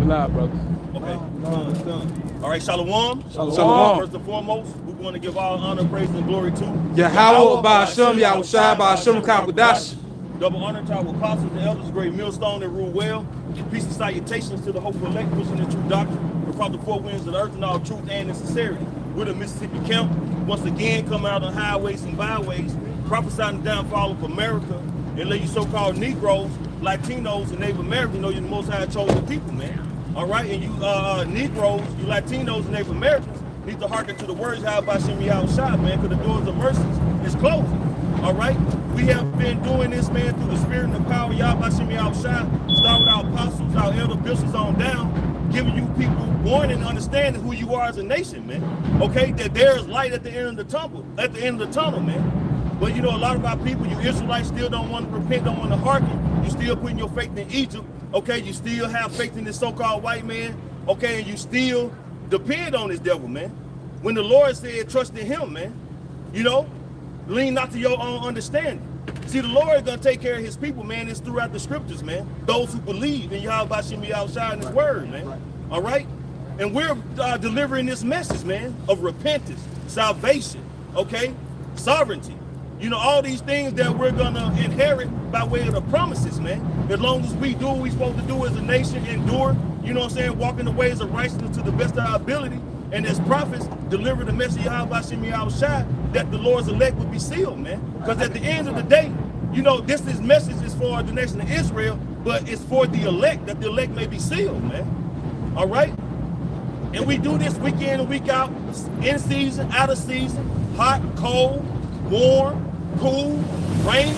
loud, brother. Okay, done. All right, Shalom. Shalom. First and foremost, we want to give all honor, praise, and glory to Yahweh, Ba'ashem, Yahushua, Ba'ashem, Kakwadash. Double honor to our apostles and elders, great millstone and rule well. Peace and salutations to the hopeful elect, pushing the true doctrine across the four winds of the earth in all truth and in sincerity. We're the Mississippi camp, once again come out on highways and byways, prophesying the downfall of America, and let you so-called Negroes, Latinos, and Native Americans know you're the most high chosen people, man. All right, and you Negroes, you Latinos, and Native Americans need to hearken to the words of Ba'ashem Yahushua, man, because the doors of mercy is closing. All right, we have been doing this, man, through the spirit and the power of Ba'ashem Yahushua. Start with our apostles, our elder bishops on down, giving you people warning and understanding who you are as a nation, man. Okay, that there is light at the end of the tunnel, man. But you know, a lot of our people, you Israelites, still don't want to repent, don't want to hearken. You still putting your faith in Egypt. Okay, you still have faith in this so-called white man. Okay, and you still depend on this devil, man. When the Lord said, trust in him, man, you know, lean not to your own understanding. See, the Lord is going to take care of his people, man. It's throughout the scriptures, man. Those who believe in Yahweh Ba'ashem Yahushua and his word, man. All right? And we're delivering this message, man, of repentance, salvation, okay, sovereignty. You know, all these things that we're going to inherit by way of the promises, man. As long as we do what we're supposed to do as a nation, endure, you know what I'm saying, walk in the ways of righteousness to the best of our ability, and as prophets, deliver the message of Yahweh Ba'ashem Yahushua, that the Lord's elect would be sealed, man. Because at the end of the day, you know, this message is for the nation of Israel, but it's for the elect, that the elect may be sealed, man. All right? And we do this week in and week out, in season, out of season, hot, cold, warm, cool, raining.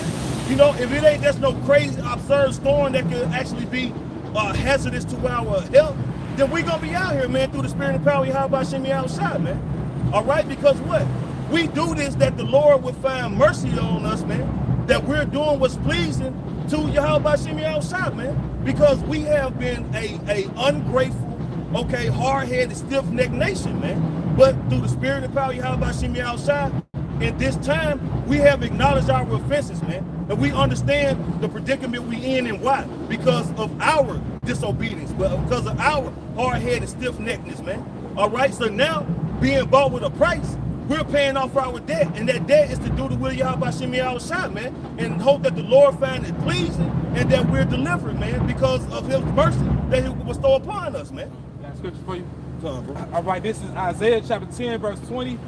You know, if it ain't just no crazy, absurd storm that could actually be hazardous to our health, then we're going to be out here, man, through the spirit and power of Yahweh Ba'ashem Yahushua, man. All right? Because what? We do this that the Lord would find mercy on us, man, that we're doing what's pleasing to Yahweh Ba'ashem Yahushua, man, because we have been a ungrateful, okay, hard-headed, stiff-necked nation, man. But through the spirit and power of Yahweh Ba'ashem Yahushua, in this time, we have acknowledged our offenses, man. And we understand the predicament we in and why. Because of our disobedience, but because of our hard-headed, stiff-neckedness, man. All right, so now, being bought with a price, we're paying off our debt. And that debt is to do the will of Yahweh Ba'ashem Yahushua, man. And hope that the Lord find it pleasing and that we're delivered, man, because of his mercy that he will bestow upon us, man. Got scripture for you? Come on, bro. All right, this is Isaiah chapter 10, verse 20.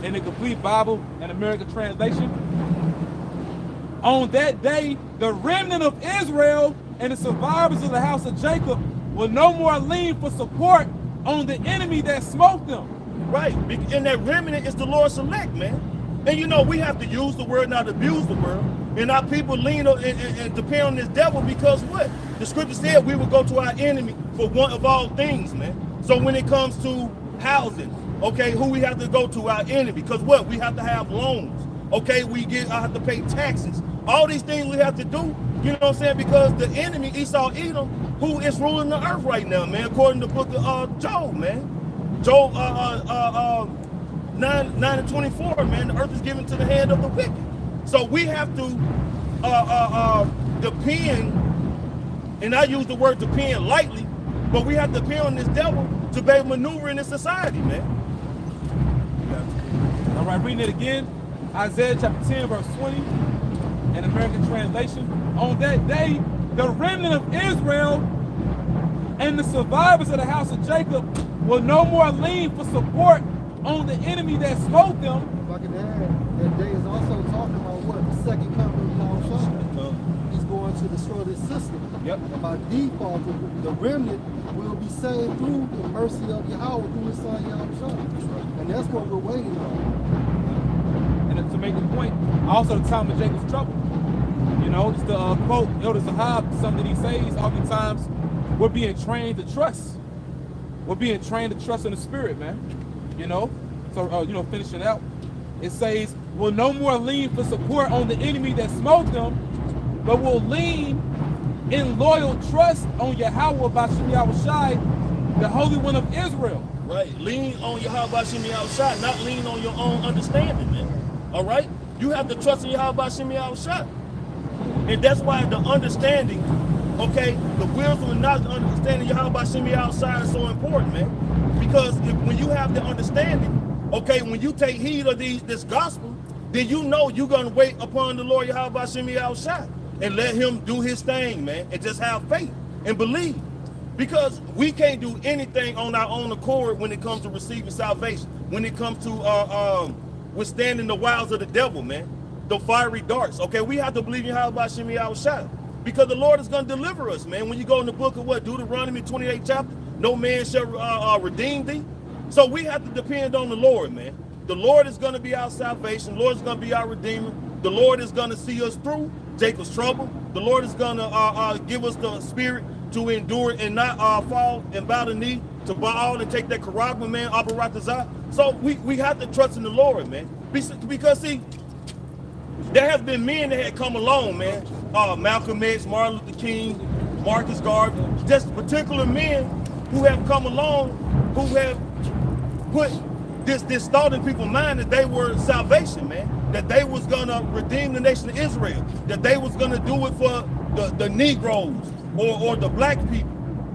In the complete Bible and American translation. On that day, the remnant of Israel and the survivors of the house of Jacob will no more lean for support on the enemy that smote them. Right, and that remnant is the Lord's elect, man. And you know, we have to use the word, not abuse the word. And our people lean and depend on this devil because what? The scripture said we would go to our enemy for one of all things, man. So when it comes to housing, okay, who we have to go to? Our enemy. Because what? We have to have loans. Okay, I have to pay taxes. All these things we have to do, you know what I'm saying? Because the enemy, Esau Edom, who is ruling the earth right now, man, according to the book of Job, man. Job 9 and 24, man, the earth is given to the hand of the wicked. So we have to depend, and I use the word depend lightly, but we have to depend on this devil to be able to maneuver in this society, man. All right, reading it again. Isaiah chapter 10, verse 20, in American translation. On that day, the remnant of Israel and the survivors of the house of Jacob will no more lean for support on the enemy that smote them. If I can add, that day is also talking about what? The second coming of Yahushua. He's going to destroy this system. Yep. And by default, the remnant will be saved through the mercy of Yahweh through his son Yahushua. And that's what we're waiting on. And to make the point, also the time of Jacob's trouble. You know, it's the quote, Elder Zahab, something that he says, oftentimes, we're being trained to trust. We're being trained to trust in the spirit, man. You know, so, you know, finishing out, it says, we'll no more lean for support on the enemy that smote them, but we'll lean in loyal trust on Yahweh Ba'ashem Yahushua, the Holy One of Israel. Right, lean on Yahweh Ba'ashem Yahushua, not lean on your own understanding, man. All right? You have to trust in Yahweh Ba'ashem Yahushua. And that's why the understanding okay, the wisdom and knowledge and understanding Yahweh Shemi outside is so important, man. Because when you have the understanding, okay, when you take heed of this gospel, then you know you're going to wait upon the Lord Yahweh Shemi outside and let him do his thing, man, and just have faith and believe. Because we can't do anything on our own accord when it comes to receiving salvation, when it comes to withstanding the wiles of the devil, man, the fiery darts. Okay, we have to believe in Yahweh Shemi outside, because the Lord is going to deliver us, man. When you go in the book of Deuteronomy 28 chapter, no man shall redeem thee. So we have to depend on the Lord, man. The Lord is going to be our salvation. The Lord is going to be our redeemer. The Lord is going to see us through Jacob's trouble. The Lord is going to give us the spirit to endure and not fall and bow the knee to Baal and take that Karagma, man, Aparatazah. So we have to trust in the Lord, man. Because, see, there have been men that had come along, man. Malcolm X, Martin Luther King, Marcus Garvey, just particular men who have come along, who have put this thought in people's mind that they were salvation, man. That they was gonna redeem the nation of Israel. That they was gonna do it for the Negroes or the black people.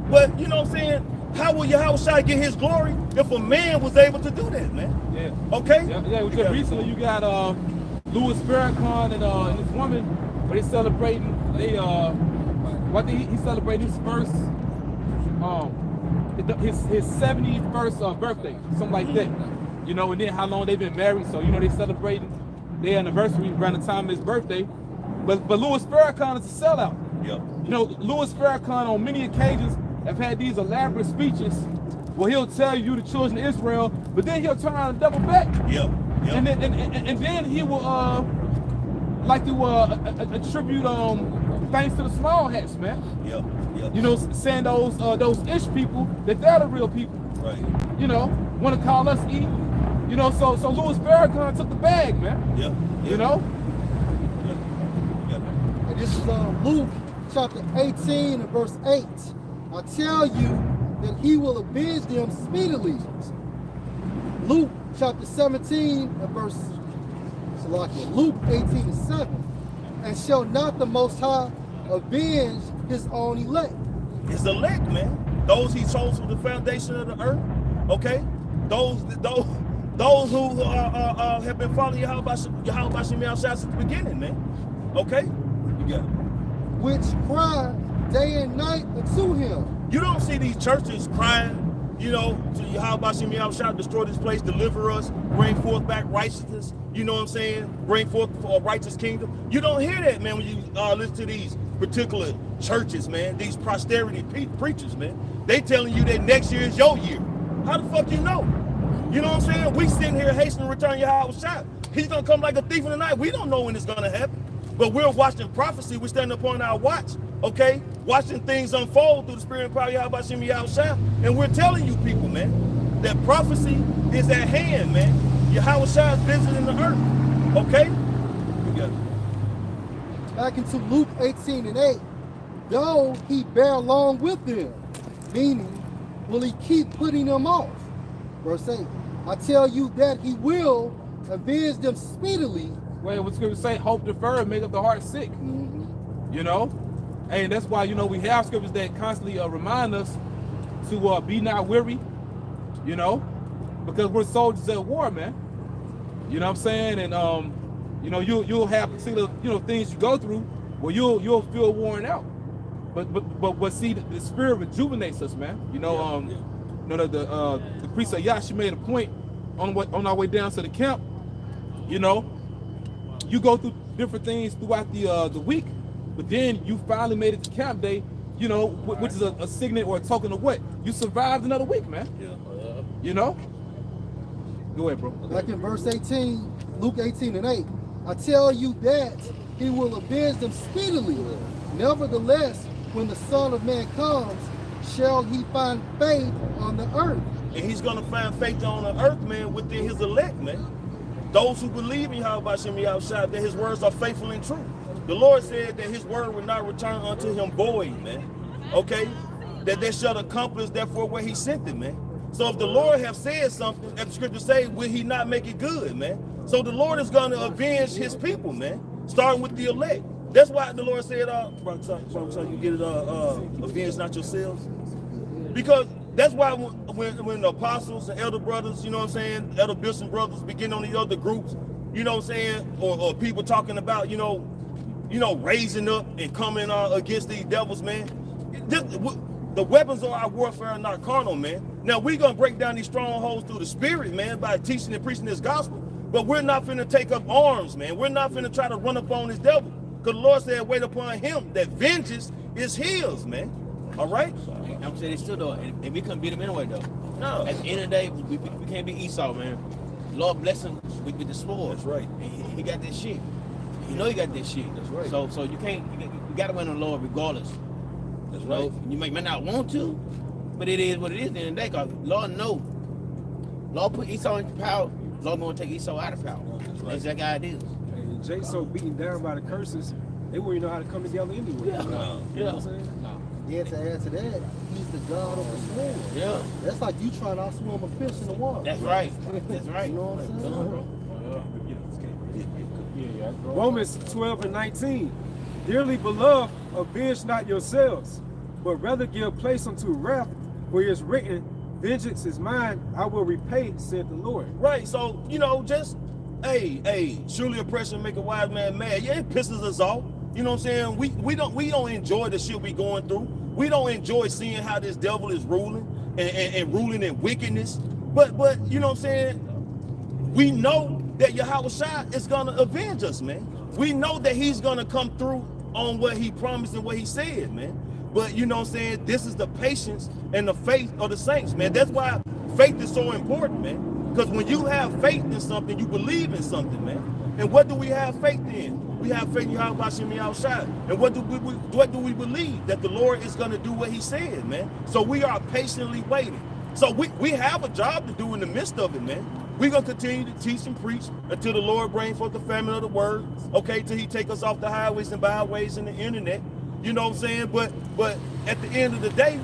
But you know what I'm saying? How will Yahweh get his glory if a man was able to do that, man? Yeah. Okay? Yeah, just recently you got Louis Farrakhan and this woman, but they celebrating he's celebrating his first his 71st birthday, something like that. You know, and then how long they've been married, so you know they celebrating their anniversary around the time of his birthday. But Louis Farrakhan is a sellout. Yep. You know, Louis Farrakhan on many occasions have had these elaborate speeches where he'll tell you the children of Israel, but then he'll turn around and double back. Yep. And then he will like to attribute thanks to the small hats, man. Yep. You know, saying those ish people that they're the real people. Right. You know, want to call us E. You know, so Louis Farrakhan took the bag, man. Yep. You know. Yep. And this is Luke chapter 18 and verse 8. I tell you that he will avenge them speedily. Luke chapter 17 and verse Luke 18 and 7. And shall not the Most High avenge his own elect? His elect, man. Those he chose from the foundation of the earth. Okay? Those who have been following Yahweh Shemi outside since the beginning, man. Okay? You got it. Which cry day and night unto him. You don't see these churches crying, you know, to Yahweh Shemi outside, destroy this place, deliver us, bring forth back righteousness. You know what I'm saying? Bring forth a righteous kingdom. You don't hear that, man, when you listen to these particular churches, man. These prosperity preachers, man. They telling you that next year is your year. How the fuck you know? You know what I'm saying? We sitting here hastening to return Yahweh shot. He's gonna come like a thief in the night. We don't know when it's gonna happen. But we're watching prophecy. We're standing upon our watch, okay? Watching things unfold through the spirit and power of Yahweh Shemi Yahushua. And we're telling you people, man, that prophecy is at hand, man. Yahweh Shah is visiting the earth, okay? We got it. Back into Luke 18 and 8. Though he bear along with them, meaning, will he keep putting them off? Verse 8. I tell you that he will avenge them speedily. Well, what's going to say, hope deferred, make up the heart sick. You know? And that's why, you know, we have scriptures that constantly remind us to be not weary, you know, because we're soldiers at war, man. You know what I'm saying? And, you know, you'll have particular, you know, things you go through where you'll feel worn out. But see, the spirit rejuvenates us, man. You know, you know, the priest of Yashi made a point on our way down to the camp. You know, you go through different things throughout the week, but then you finally made it to camp day, you know, which is a signet or a token of what? You survived another week, man. You know? Go ahead, bro. Like in verse 18, Luke 18 and 8. I tell you that he will avenge them speedily. Nevertheless, when the Son of Man comes, shall he find faith on the earth? And he's going to find faith on the earth, man, within his elect, man. Those who believe in Yahweh Shemi Yahushua, that his words are faithful and true. The Lord said that his word will not return unto him void, man. Okay? That they shall accomplish therefore where he sent it, man. So if the Lord have said something, as the scripture say, will he not make it good, man? So the Lord is going to avenge his people, man. Starting with the elect. That's why the Lord said, brother, you get it, avenge not yourselves. Because that's why when the apostles and elder brothers, you know what I'm saying, elder bishops brothers begin on the other groups, you know what I'm saying, or people talking about, you know, raising up and coming against these devils, man. The weapons of our warfare are not carnal, man. Now we're gonna break down these strongholds through the Spirit, man, by teaching and preaching this gospel. But we're not finna take up arms, man. We're not finna try to run up on this devil. Because the Lord said, wait upon him, that vengeance is his, man. All right? I'm saying it's still though, and we couldn't beat him anyway though. No. At the end of the day, we can't be Esau, man. Lord bless him with the sword. That's right. He got this shit. You know he got this shit. That's right. So you gotta win on the Lord regardless. That's You right. know, you may not want to, but it is what it is at the end of the day, because Lord know. Lord put Esau in power, Lord gonna take Esau out of power. That's right. That's that guy it is. And Jay so beaten down by the curses, they wouldn't know how to come together anyway. Yeah. You know what I'm saying? Yeah, to add to that, he's the God of the sword. Yeah. That's like you trying to outswim a fish in the water. That's right. That's right. You know what I'm saying? Romans 12 and 19. Dearly beloved, avenge not yourselves, but rather give place unto wrath, for it is written, vengeance is mine, I will repay, said the Lord. Right. So, you know, just, hey, surely oppression make a wise man mad. Yeah, it pisses us off. You know what I'm saying? We don't enjoy the shit we going through. We don't enjoy seeing how this devil is ruling and ruling in wickedness. But you know what I'm saying? We know that Yahushua is gonna avenge us, man. We know that he's gonna come through on what he promised and what he said, man. But you know what I'm saying? This is the patience and the faith of the saints, man. That's why faith is so important, man. Because when you have faith in something, you believe in something, man. And what do we have faith in? We have faith in Yahushua. And what do we believe? That the Lord is going to do what he said, man. So we are patiently waiting. So we have a job to do in the midst of it, man. We're going to continue to teach and preach until the Lord bring forth the famine of the word, okay, till he take us off the highways and byways and the internet. You know what I'm saying? But at the end of the day,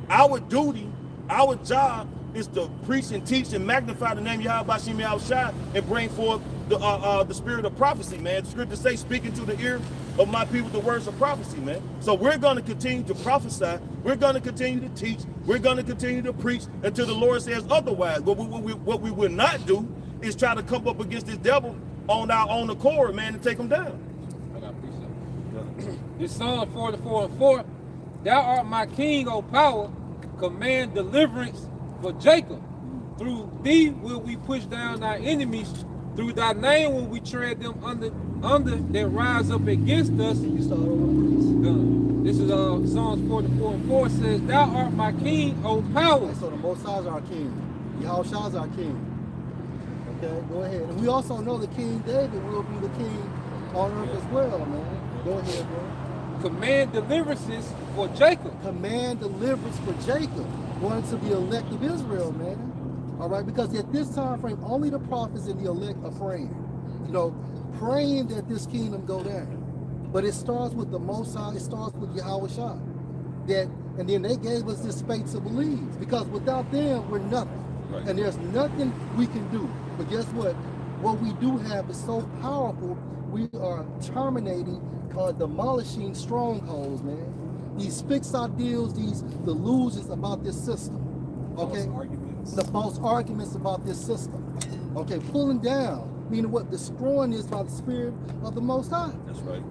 our duty, our job is to preach and teach and magnify the name of Yahushua and bring forth the spirit of prophecy, man. The scripture say, speaking to the ear of my people the words of prophecy, man. So we're going to continue to prophesy. We're going to continue to teach. We're going to continue to preach until the Lord says otherwise. But what we will not do is try to come up against this devil on our own accord, man, and take him down. I got precept. This Psalm 44:4, thou art my king, O power, command deliverance for Jacob. Through thee will we push down our enemies. Through thy name will we tread them under that rise up against us. You start over, please. This is Psalms 44:4 says, thou art my king, O power. So the Most High is our king. Yahushua is our king. Okay, go ahead. And we also know that King David will be the king on earth as well, man. Go ahead, bro. Command deliverances for Jacob. Command deliverance for Jacob, one to the elect of Israel, man. All right, because at this time frame, only the prophets and the elect are praying. You know, praying that this kingdom go down. But it starts with the Most High. It starts with Yahushua. And then they gave us this faith to believe. Because without them, we're nothing. Right. And there's nothing we can do. But guess what? What we do have is so powerful. We are terminating, demolishing strongholds, man. These fixed ideals, these delusions about this system. Okay? The false arguments about this system. Okay, pulling down, meaning what? Destroying this by the Spirit of the Most High. That's right.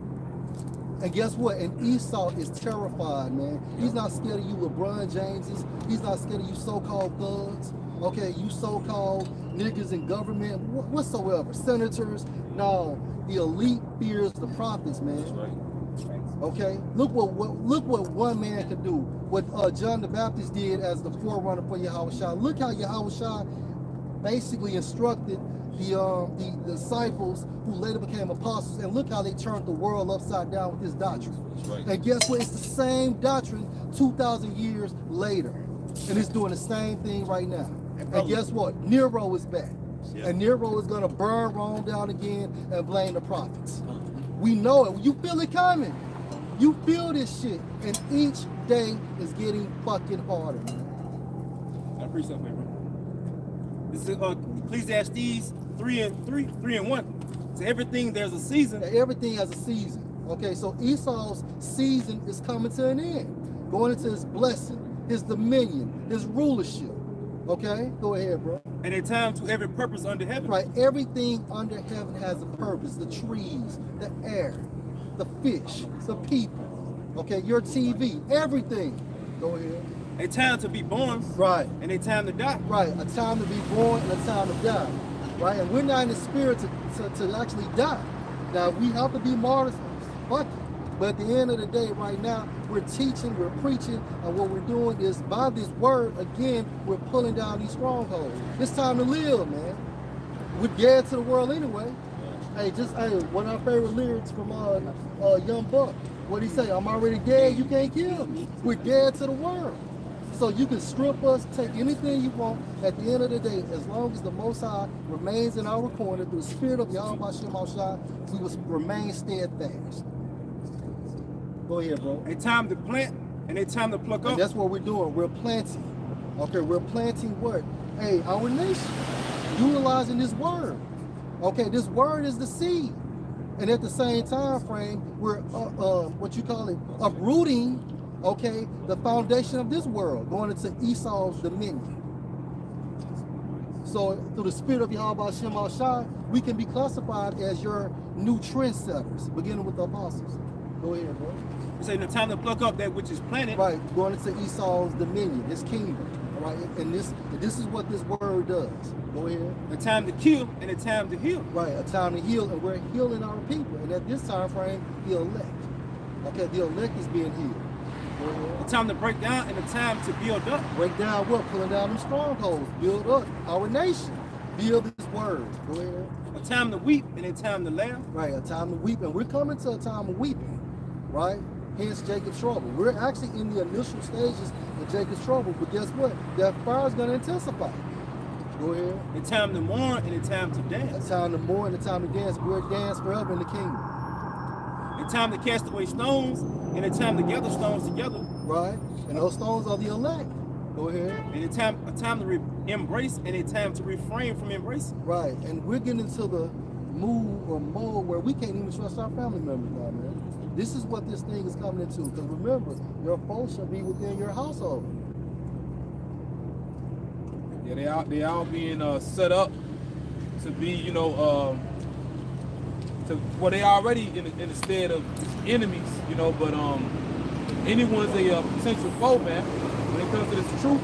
And guess what? And Esau is terrified, man. He's not scared of you LeBron Jameses. He's not scared of you so-called thugs. Okay, you so-called niggas in government, whatsoever, senators. No, the elite fears the prophets, man. That's right. Okay, look what one man could do. What John the Baptist did as the forerunner for Yahushua. Look how Yahushua basically instructed the disciples who later became apostles, and look how they turned the world upside down with this doctrine. That's right. And guess what? It's the same doctrine 2,000 years later, and it's doing the same thing right now. And guess what? Nero is back, and Nero is gonna burn Rome down again and blame the prophets. We know it. You feel it coming. You feel this shit, and each day is getting fucking harder, man. I appreciate that, man. This is Ecclesiastes 3:1. To everything there's a season. Everything has a season. Okay, so Esau's season is coming to an end, going into his blessing, his dominion, his rulership. Okay, go ahead, bro. And a time to every purpose under heaven. Right, everything under heaven has a purpose. The trees, the air, the fish, the people. Okay, your TV, everything. Go ahead. A time to be born. Right. And a time to die. Right, a time to be born and a time to die. Right, and we're not in the spirit to actually die. Now, we have to be martyrs, fuck it. But at the end of the day, right now, we're teaching, we're preaching, and what we're doing is by this word, again, we're pulling down these strongholds. It's time to live, man. We're dead to the world anyway. Hey, one of our favorite lyrics from Young Buck. What'd he say? I'm already dead, you can't kill me. We're dead to the world. So you can strip us, take anything you want. At the end of the day, as long as the Most High remains in our corner through the spirit of Yahweh Shemashah, we will remain steadfast. Go ahead, bro. A time to plant and a time to pluck up. And that's what we're doing. We're planting. Okay, we're planting what? Hey, our nation, utilizing this word. Okay, this word is the seed. And at the same time frame, we're uprooting, okay, the foundation of this world, going into Esau's dominion. So through the spirit of Yahweh Shemashah, we can be classified as your new trendsetters, beginning with the apostles. Go ahead, bro. It's a time to pluck up that which is planted. Right, going into Esau's dominion, his kingdom. All right, and this is what this word does. Go ahead. A time to kill and a time to heal. Right, a time to heal, and we're healing our people. And at this time frame, the elect. Okay, the elect is being healed. Go ahead. A time to break down and a time to build up. Break down what? Pulling down them strongholds. Build up our nation. Build this word. Go ahead. A time to weep and a time to laugh. Right, a time to weep. And we're coming to a time of weeping. Right? Hence Jacob's trouble. We're actually in the initial stages of Jacob's trouble, but guess what? That fire is going to intensify. Go ahead. A time to mourn and a time to dance. A time to mourn and a time to dance. We'll dance forever in the kingdom. A time to cast away stones and a time to gather stones together. Right? And those stones are the elect. Go ahead. And a time to embrace and a time to refrain from embracing. Right. And we're getting into the mood or mode where we can't even trust our family members now, man. This is what this thing is coming into. Because remember, your foes shall be within your household. Yeah, they all being set up to be, they already in the stead of enemies, but anyone's a potential foe, man, when it comes to this truth,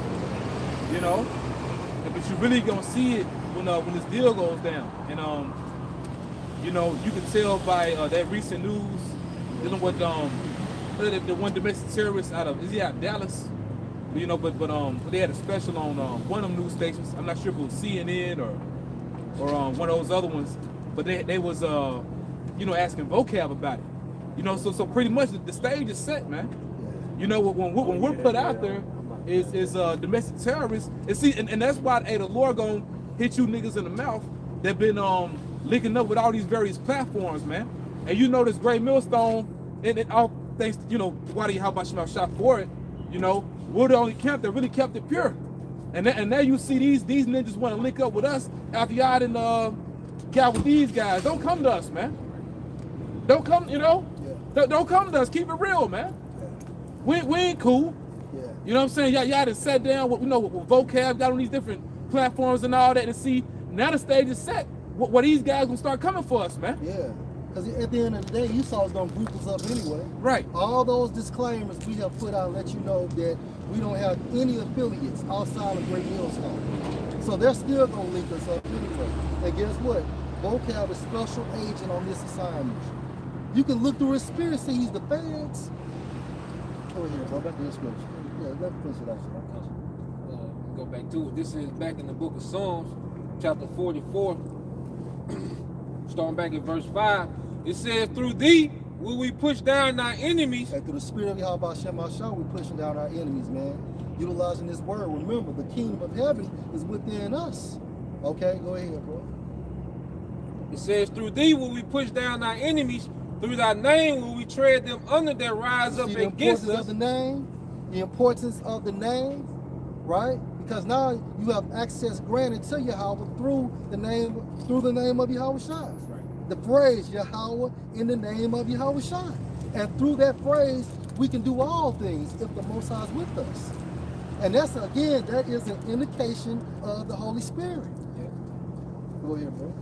but you really gonna see it when this deal goes down. And you can tell by that recent news dealing with the one domestic terrorist out of Dallas. But they had a special on one of them news stations. I'm not sure if it was CNN or one of those other ones. But they was asking vocab about it. So pretty much the stage is set, man. When we're put out there is domestic terrorists. And that's why the Lord gonna hit you niggas in the mouth that been linking up with all these various platforms, man. And this great millstone, and all thanks, why do you how about shot for it? We're the only camp that really kept it pure. And now you see these ninjas want to link up with us after y'all done got with these guys. Don't come to us, man. Don't come, Don't come to us. Keep it real, man. Yeah. We ain't cool. Yeah. You know what I'm saying? Y'all done sat down with vocab, got on these different platforms and all that, and see now the stage is set. What these guys gonna start coming for us, man? Yeah. Because at the end of the day, Esau's going to group us up anyway. Right. All those disclaimers we have put out let you know that we don't have any affiliates outside of Great Millstone. So they're still going to link us up anyway. And guess what? Vocab is special agent on this assignment. You can look through his spirit, see he's the feds. Go ahead, bro. Back to the scripture. Yeah, let me finish it out. Go back to it. This is back in the book of Psalms, chapter 44. Starting back at verse 5, it says, "Through thee will we push down our enemies." And through the spirit of Yahweh Shemashah, we're pushing down our enemies, man. Utilizing this word. Remember, the kingdom of heaven is within us. Okay, go ahead, bro. It says, "Through thee will we push down our enemies. Through thy name will we tread them under that rise up against us." The importance of the name, right? Because now you have access granted to Yahweh through the name of Yahweh Shai. Right. the phrase Yahweh in the name of Yahweh Shai. And through that phrase, we can do all things if the Most High is with us. And that's, again, that is an indication of the Holy Spirit. Go ahead, bro.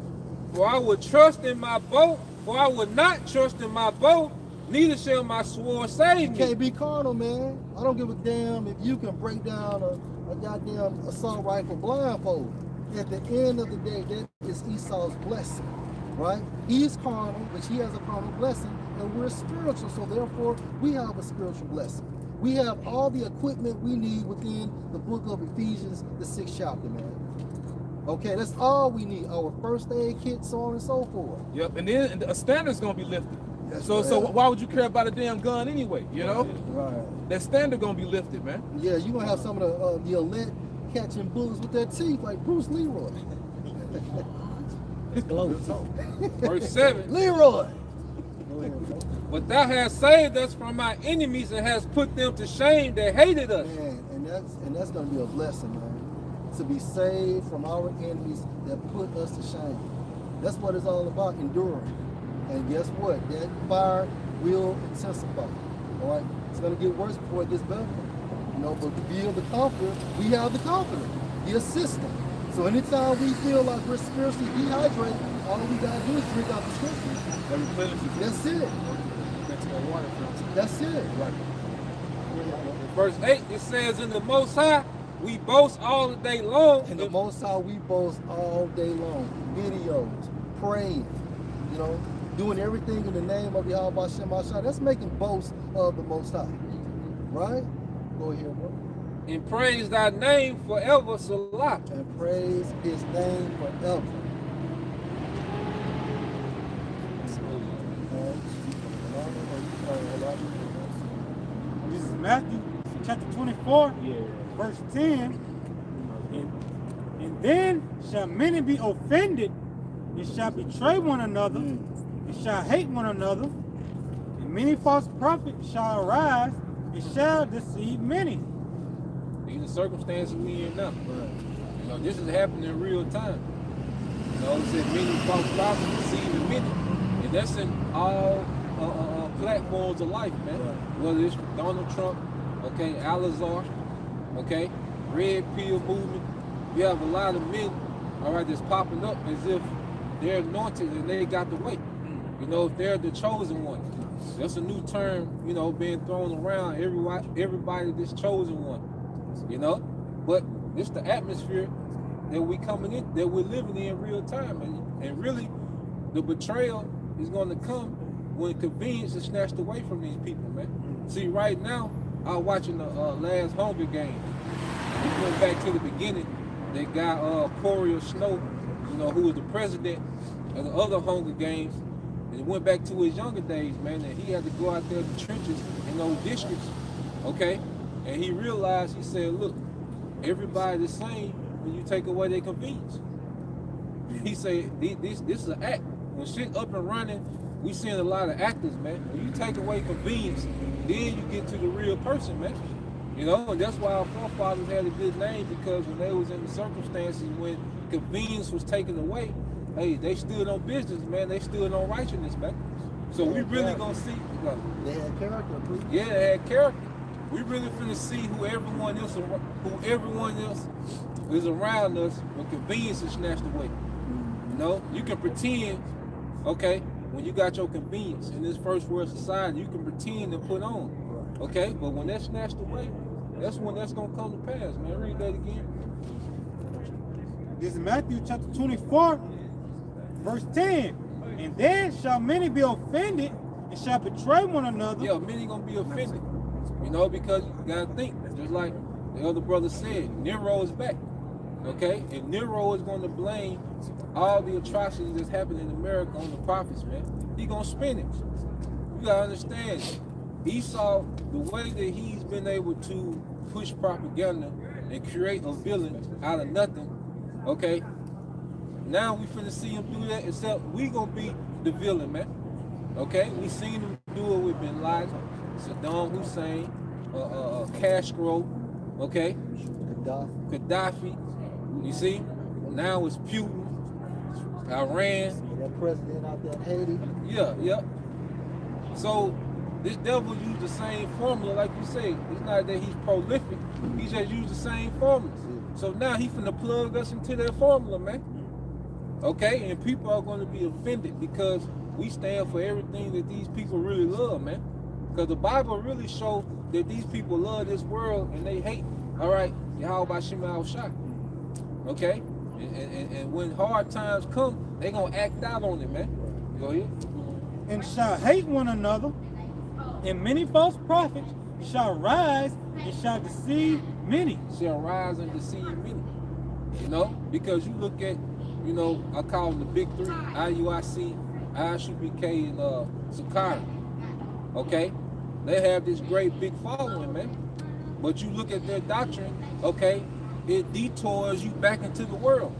For I would trust in my bow, for I would not trust in my bow, neither shall my sword save You me. can't be carnal, man. I don't give a damn if you can break down a goddamn assault rifle blindfold. At the end of the day, that is Esau's blessing, right? He's carnal, but he has a carnal blessing, and we're spiritual, so therefore we have a spiritual blessing. We have all the equipment we need within the book of Ephesians, the 6th chapter, man. Okay, that's all we need. Our first aid kit, so on and so forth. Yep, and then a standard's gonna be lifted. Yes, So right. why would you care about a damn gun anyway? You know, Right. that standard gonna be lifted, man. Yeah, you're gonna have some of the elite catching bullets with their teeth, like Bruce Leroy. Verse 7. Leroy! Go ahead, bro. But thou hast saved us from our enemies and hast put them to shame that hated us. Man, and that's gonna be a blessing, man. To be saved from our enemies that put us to shame. That's what it's all about, enduring. And guess what? That fire will intensify. All right? It's gonna get worse before it gets better. You know, but to be able to conquer, we have the comforter, the assistant. So anytime we feel like we're spiritually dehydrated, all we gotta do is drink out the scripture. That replenishes. That's it. That's it. Right. In verse 8, it says, in the Most High, we boast all the day long. And the Most High we boast all day long. Videos, praying, you know, doing everything in the name of Yahweh Hashem Ashai. That's making boast of the Most High. Right? Go ahead, bro. And praise thy name forever, Salah. And praise his name forever. This is Matthew chapter 24, verse 10. And then shall many be offended, and shall betray one another, and shall hate one another. And many false prophets shall arise, and shall deceive many. These are circumstances we in now. You know, this is happening in real time. You know, it said many false prophets deceiving many. And that's in all platforms of life, man. Whether it's Donald Trump, okay, Al-Azhar, okay, Red Pill movement. We have a lot of men, all right, that's popping up as if they're anointed and they got the way. You know, if they're the chosen one. That's a new term, you know, being thrown around. Everybody this chosen one, you know. But it's the atmosphere that we coming in, that we're living in real time. And really, the betrayal is going to come when convenience is snatched away from these people, man. See, right now, I was watching the last Hunger Games. We went back to the beginning. That guy, Corey Snow, you know, who was the president of the other Hunger Games, and went back to his younger days, man, and he had to go out there in the trenches in those districts, okay? And he realized, he said, look, everybody the same when you take away their convenience. He said, this is an act. When shit up and running, we seeing a lot of actors, man. When you take away convenience, then you get to the real person, man. You know, and that's why our forefathers had a good name, because when they was in the circumstances when convenience was taken away, hey, they stood on business, man. They stood on righteousness, man. So we really gonna see. They had character, please. Yeah, they had character. We really finna see who everyone else is around us when convenience is snatched away. You know, you can pretend, okay, when you got your convenience in this first world society, you can pretend and put on, okay? But when that's snatched away, that's when that's gonna come to pass, man. Read that again. This is Matthew chapter 24, verse 10. And then shall many be offended, and shall betray one another. Yeah, many gonna be offended, you know, because you gotta think, just like the other brother said, Nero is back, okay? And Nero is gonna blame all the atrocities that's happening in America on the prophets, man. He gonna spin it. You gotta understand, Esau, the way that he's been able to push propaganda and create a villain out of nothing, okay? Now we finna see him do that, except we gonna be the villain, man. Okay? We seen him do it with Bin Laden, Saddam Hussein, Castro, okay? Gaddafi. You see? Now it's Putin. Iran. See that president out there in Haiti. Yeah. So this devil used the same formula, like you say. It's not that he's prolific. He just used the same formula. So now he finna plug us into that formula, man. Okay, and people are going to be offended because we stand for everything that these people really love, man. Because the Bible really shows that these people love this world and they hate, all right, Yahweh Shem Shah. Okay? And when hard times come, they going to act out on it, man. Go ahead. And shall hate one another, and many false prophets shall rise and shall deceive many. Shall rise and deceive many. You know, because you look at, you know, I call them the big three, IUIC, ISUBK, and Sakara. Okay? They have this great big following, man. But you look at their doctrine, okay, it detours you back into the world.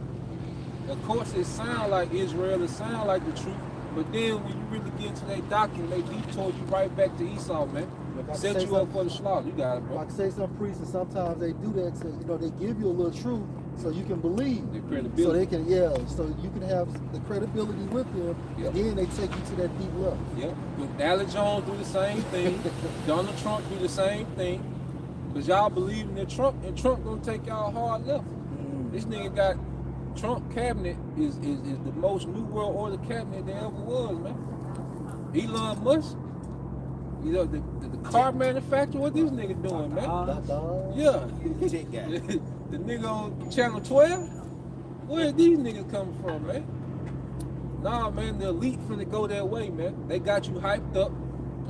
Of course, it sounds like Israel, it sounds like the truth, but then when you really get into their doctrine, they detour you right back to Esau, man. Set you up for the slaughter. You got it, bro. Like say some priests, and sometimes they do that to, you know, they give you a little truth so you can believe. The credibility. So they can, yeah, so you can have the credibility with them, Yep. and then they take you to that deep level. Yep. But Alex Jones do the same thing. Donald Trump do the same thing. Because y'all believe in Trump, and Trump gonna take y'all hard left. This nigga got Trump cabinet is the most New World Order cabinet there ever was, man. Elon Musk, you know, the car manufacturer, what these niggas doing, man? Yeah. Check guy. The nigga on Channel 12? Where these niggas coming from, man? Nah, man, the elite finna go that way, man. They got you hyped up,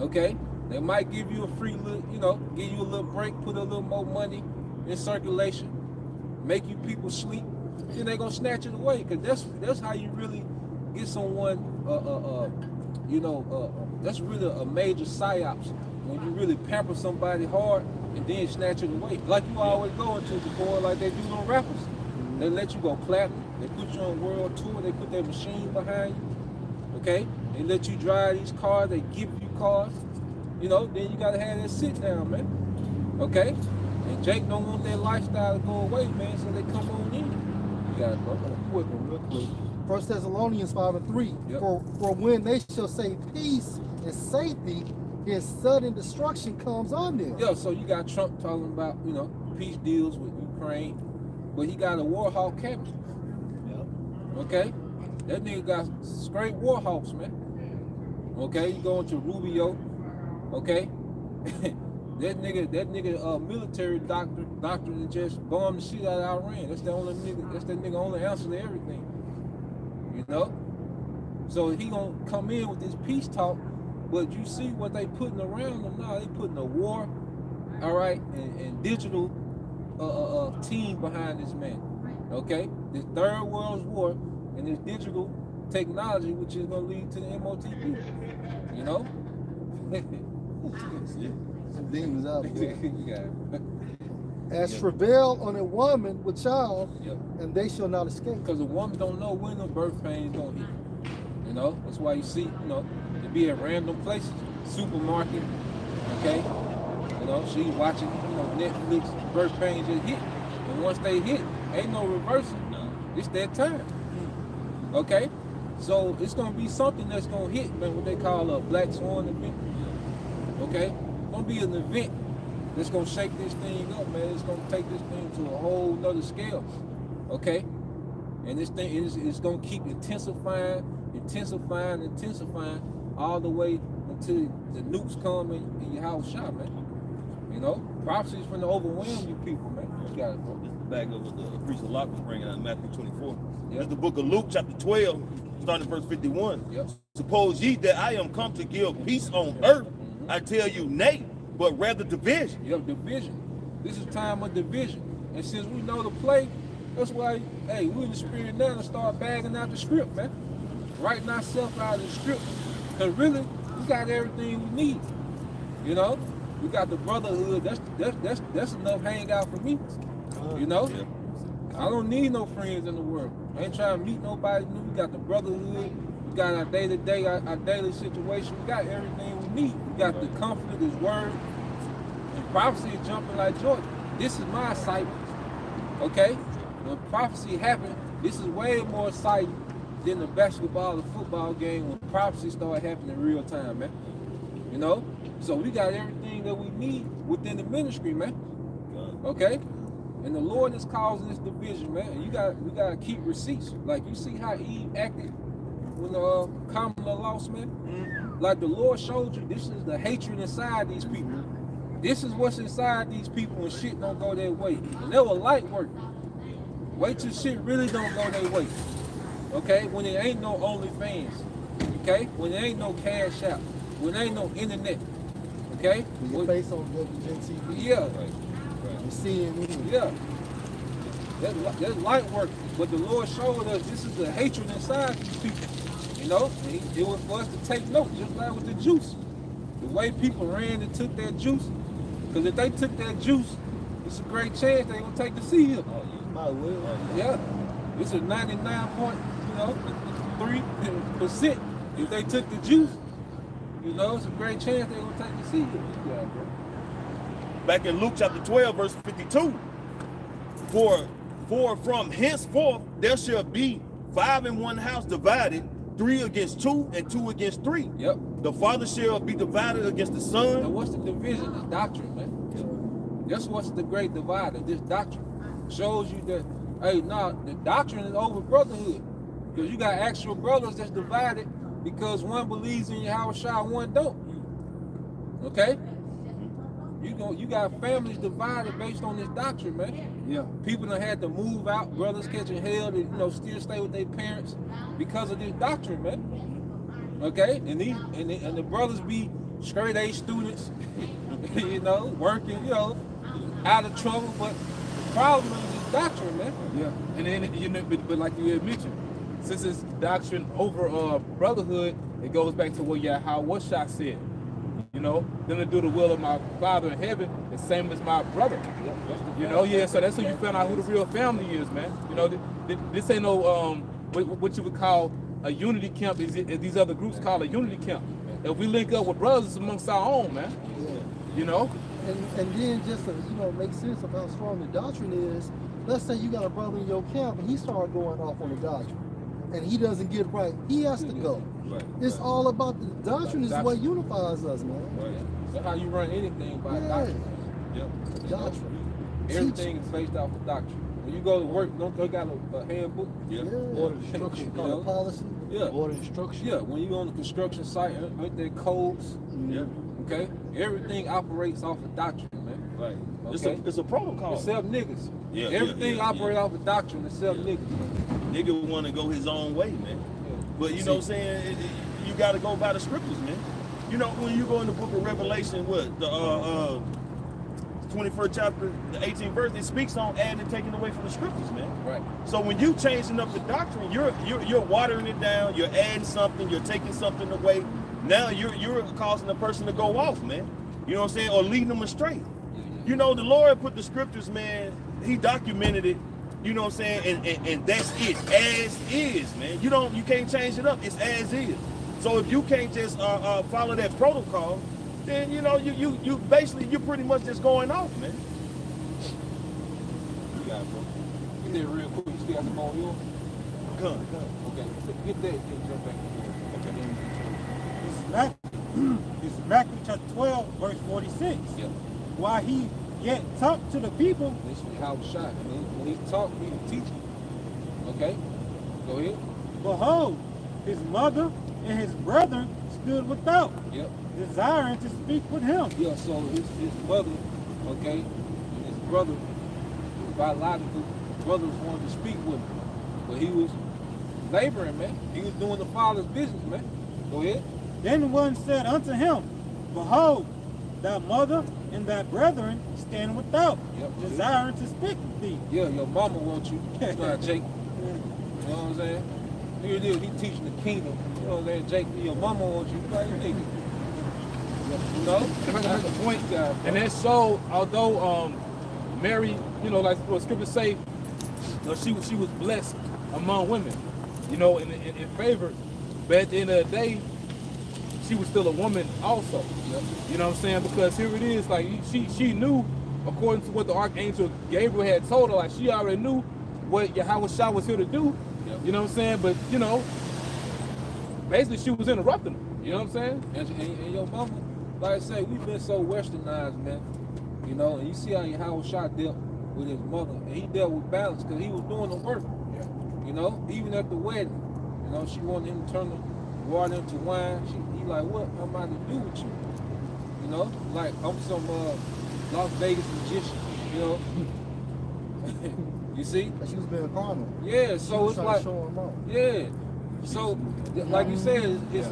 okay? They might give you a free little, you know, give you a little break, put a little more money in circulation, make you people sleep, then they gonna snatch it away. Cause that's how you really get someone, you know, that's really a major psyops. When you really pamper somebody hard and then snatch it away. Like you always go into the boy, like they do on rappers. They let you go platinum, they put you on world tour, they put their machine behind you, okay? They let you drive these cars, they give you cars. You know, then you gotta have that sit down, man. Okay? And Jake don't want that lifestyle to go away, man, so they come on in. You got it, bro. Real quick. 1 Thessalonians 5:3. Yep. For when they shall say peace and safety, then sudden destruction comes on them. Yeah, so you got Trump talking about, you know, peace deals with Ukraine, but he got a war hawk cabinet. Yep. Okay? That nigga got straight war hawks, man. Okay, you going to Rubio, okay? that nigga military doctrine just bombed the shit out of Iran. That's that nigga only answer to everything. You know? So he gonna come in with this peace talk, but you see what they putting around them now. They putting a war, all right, and digital team behind this man. Okay? This third world war and this digital technology, which is gonna lead to the MOTP. You know? Some demons out there. You got it. As travail on a woman with child, Yep. and they shall not escape. Because a woman don't know when the birth pain is gonna hit. You know, that's why you see, you know, to be at random places, supermarket, okay? You know, she watching, you know, Netflix, birth pain just hit. And once they hit, ain't no reversing. It's that time. Okay? So it's gonna be something that's gonna hit, man, what they call a black swan event. Okay? It's gonna be an event that's gonna shake this thing up, man. It's gonna take this thing to a whole nother scale. Okay? And this thing is gonna keep intensifying all the way until the nukes come in your house shot, man. You know? Prophecies from the overwhelm you people, man. You got it, bro. This is back over the priest of Locke was bringing out Matthew 24. Yep. It's the book of Luke, chapter 12, starting at verse 51. Yep. Suppose ye that I am come to give peace on earth, I tell you, nay, but rather division. You have division. This is time of division. And since we know the play, that's why, hey, we in the spirit now to start bagging out the script, man. Writing ourselves out of the script. Because really, we got everything we need. You know? We got the brotherhood. That's enough hangout for me. You know? Yeah. I don't need no friends in the world. I ain't trying to meet nobody new. We got the brotherhood. We got our day-to-day, our daily situation. We got everything we need. We got the comfort of His word. And prophecy is jumping like Jordan. This is my assignment. Okay? When prophecy happened, this is way more exciting than the basketball or football game when prophecy started happening in real time, man. You know? So we got everything that we need within the ministry, man. Okay? And the Lord is causing this division, man. And we gotta keep receipts. Like you see how Eve acted when Kamala lost, man. Mm-hmm. Like the Lord showed you, this is the hatred inside these people. This is what's inside these people when shit don't go their way. And they were light work. Wait till shit really don't go their way. Okay? When there ain't no OnlyFans. Okay? When there ain't no Cash App. When there ain't no internet. Okay? With your face on WJTV. Yeah. You see it. Yeah. That's light work. But the Lord showed us this is the hatred inside these people. You know? And it was for us to take note, just like with the juice. The way people ran and took that juice. Because if they took that juice, it's a great chance they're going to take the seal. Oh, you might well. Yeah. It's a 99.3%. If they took the juice, you know, it's a great chance they're going to take the seal. Yeah, bro. Back in Luke chapter 12, verse 52. For from henceforth there shall be 5 in one house divided, 3 against 2 and 2 against 3. Yep. The father shall be divided against the son. And what's the division? The doctrine, man. That's what's the great divider. This doctrine shows you that, hey, the doctrine is over brotherhood. Because you got actual brothers that's divided because one believes in Yahweh Shah, one don't. Okay? You got families divided based on this doctrine, man. Yeah. People done had to move out, brothers catching hell to, still stay with their parents because of this doctrine, man. Okay? And the brothers be straight A students, working, out of trouble, but the problem is this doctrine, man. Yeah, and then but like you had mentioned, since it's doctrine over brotherhood, it goes back to what Yahweh Shah said. Them to do the will of my Father in heaven, the same as my brother. So that's how you found out who the real family is, man. This ain't no what you would call a unity camp. Is these other groups call a unity camp? If we link up with brothers amongst our own, man. Yeah. And then just to make sense of how strong the doctrine is, let's say you got a brother in your camp and he started going off on the doctrine and he doesn't get right, he has to go. Right. It's all about the doctrine is what unifies us, man. Right. That's how you run anything by doctrine. Yep. Doctrine. Everything is based off of doctrine. When you go to work, don't they got a handbook? Yeah. Order instruction. Called a policy. Yeah. Order instruction. Yeah, when you on the construction site, aren't there codes? Yeah. Okay? Everything operates off of doctrine, man. Right. Okay? It's a protocol. Except niggas. Yeah, Everything operates off of doctrine except niggas. Nigga want to go his own way, man. But you know what I'm saying? You got to go by the scriptures, man. When you go in the book of Revelation, the 21st chapter, the 18th verse, it speaks on adding and taking away from the scriptures, man. Right. So when you changing up the doctrine, you're watering it down, you're adding something, you're taking something away. Now you're causing a person to go off, man. You know what I'm saying? Or leading them astray. The Lord put the scriptures, man, he documented it. You know what I'm saying? And that's it, as is, man. You can't change it up. It's as is. So if you can't just follow that protocol, then you basically you're pretty much just going off, man. You got it, bro. Get that real quick. You still got the ball here? Come. Okay. Get that and jump back. This is Matthew chapter 12, verse 46. Yeah. While he yet talked to the people, This is how it shot. When he talked, he was teaching. Okay? Go ahead. behold, his mother and his brethren stood without, Yep. desiring to speak with him. Yeah, so his mother, okay, and his brother, his biological brothers wanted to speak with him. But he was laboring, man. He was doing the Father's business, man. Go ahead. Then one said unto him, behold, thy mother and thy brethren stand without, Yep. desiring to speak with thee. Yeah, your mama wants you. You know, Jake. You know what I'm saying? Here it is, he teaching the kingdom. You know what I'm saying? Jake, your mama wants you. Like, nigga. You know? If I can make a point, Yeah, and that showed, although Mary, like what scriptures say, she was blessed among women, in favor, but at the end of the day, she was still a woman also. Yep. You know what I'm saying? Because here it is, like she knew, according to what the archangel Gabriel had told her, like she already knew what Yahweh Shah was here to do. Yep. You know what I'm saying? But, you know, basically she was interrupting him. You know what I'm saying? And your mama, like I say, we've been so westernized, man. You know, and you see how Howard Shot dealt with his mother, and he dealt with balance because he was doing the work. Yeah. You know, even at the wedding, you know, she wanted him to turn the water into wine. He like, what am I to do with you? You know, like I'm some Las Vegas magician. You know, you see? She was being carnal. Yeah. So it's like, show him off. yeah. So, like you said, it's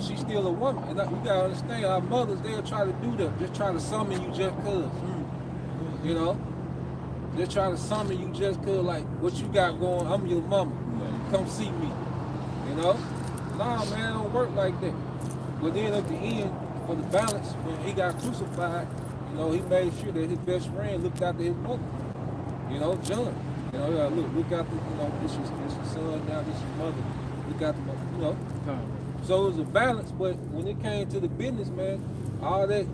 she's still a woman, and we gotta understand our mothers. They'll try to do that, just try to summon you just cause. You know, they try to summon you just cause, like what you got going. I'm your mama. Come see me. You know, nah, man, it don't work like that. But then at the end, for the balance, when he got crucified, you know, he made sure that his best friend looked after his mother. You know, John. You know, look after. You know, this is son now. This is mother. Look after my. You know. So it was a balance, but when it came to the business, man, all that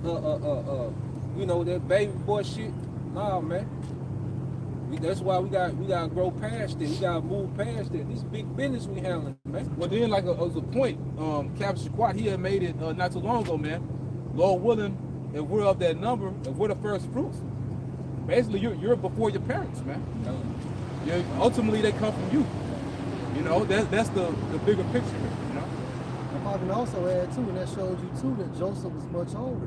you know, that baby boy shit, nah, man. That's why we gotta grow past it. We gotta move past it. This big business we handling, man. Well, then, like, as a point, Captain Shaquat, he had made it not too long ago, man. Lord willing, if we're of that number, if we're the first fruits, basically you're before your parents, man. Ultimately, they come from you. You know, that's the bigger picture here, you know? If I can also add, too, and that shows you, too, that Joseph was much older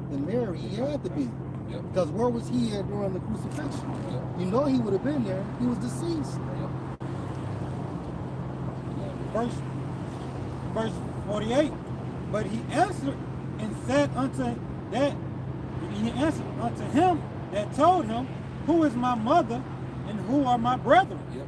than Mary. He had to be. Yep. Because where was he at during the crucifixion? Yep. You know he would have been there. He was deceased. Verse 48. But he answered and said unto that, he answered unto him that told him, who is my mother and who are my brethren? Yep.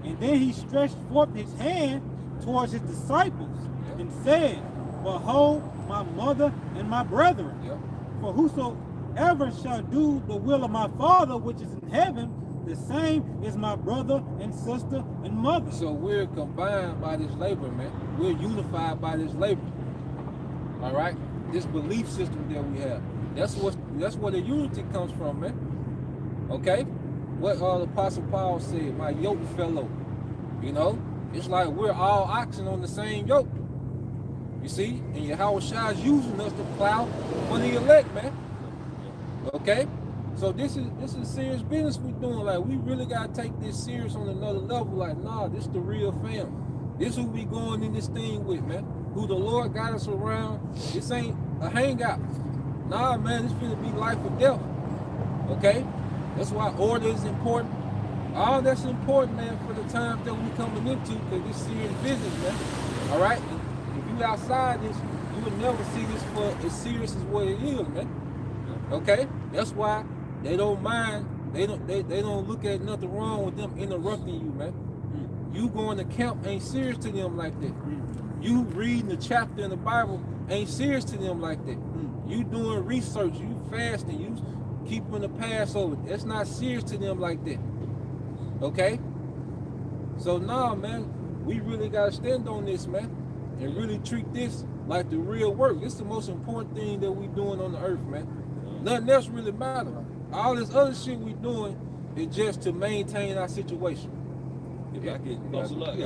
And then he stretched forth his hand towards his disciples and said, behold, my mother and my brethren. Yep. For whosoever shall do the will of my Father which is in heaven, the same is my brother and sister and mother. So we're combined by this labor, man. We're unified by this labor. All right? This belief system that we have. That's where the unity comes from, man. Okay? What the Apostle Paul said, my yoke fellow. You know? It's like we're all oxen on the same yoke. You see? And Yahweh Shai is using us to plow for the elect, man. Okay? So this is serious business we're doing. Like, we really gotta take this serious on another level. Like, nah, this the real fam. This who we going in this thing with, man. Who the Lord got us around. This ain't a hangout. Nah, man, this finna be life or death. Okay? That's why order is important. All that's important, man, for the times that we coming into, because this serious business, man. All right? If you outside this, you would never see this for as serious as what it is, man. Okay? That's why they don't mind. They don't look at nothing wrong with them interrupting you, man. You going to camp ain't serious to them like that. You reading the chapter in the Bible ain't serious to them like that. You doing research, you fasting, you keeping the Passover. That's not serious to them like that. Okay? So nah, man, we really gotta stand on this, man, and really treat this like the real work. This is the most important thing that we doing on the earth, man. Nothing else really matters. All this other shit we doing is just to maintain our situation. If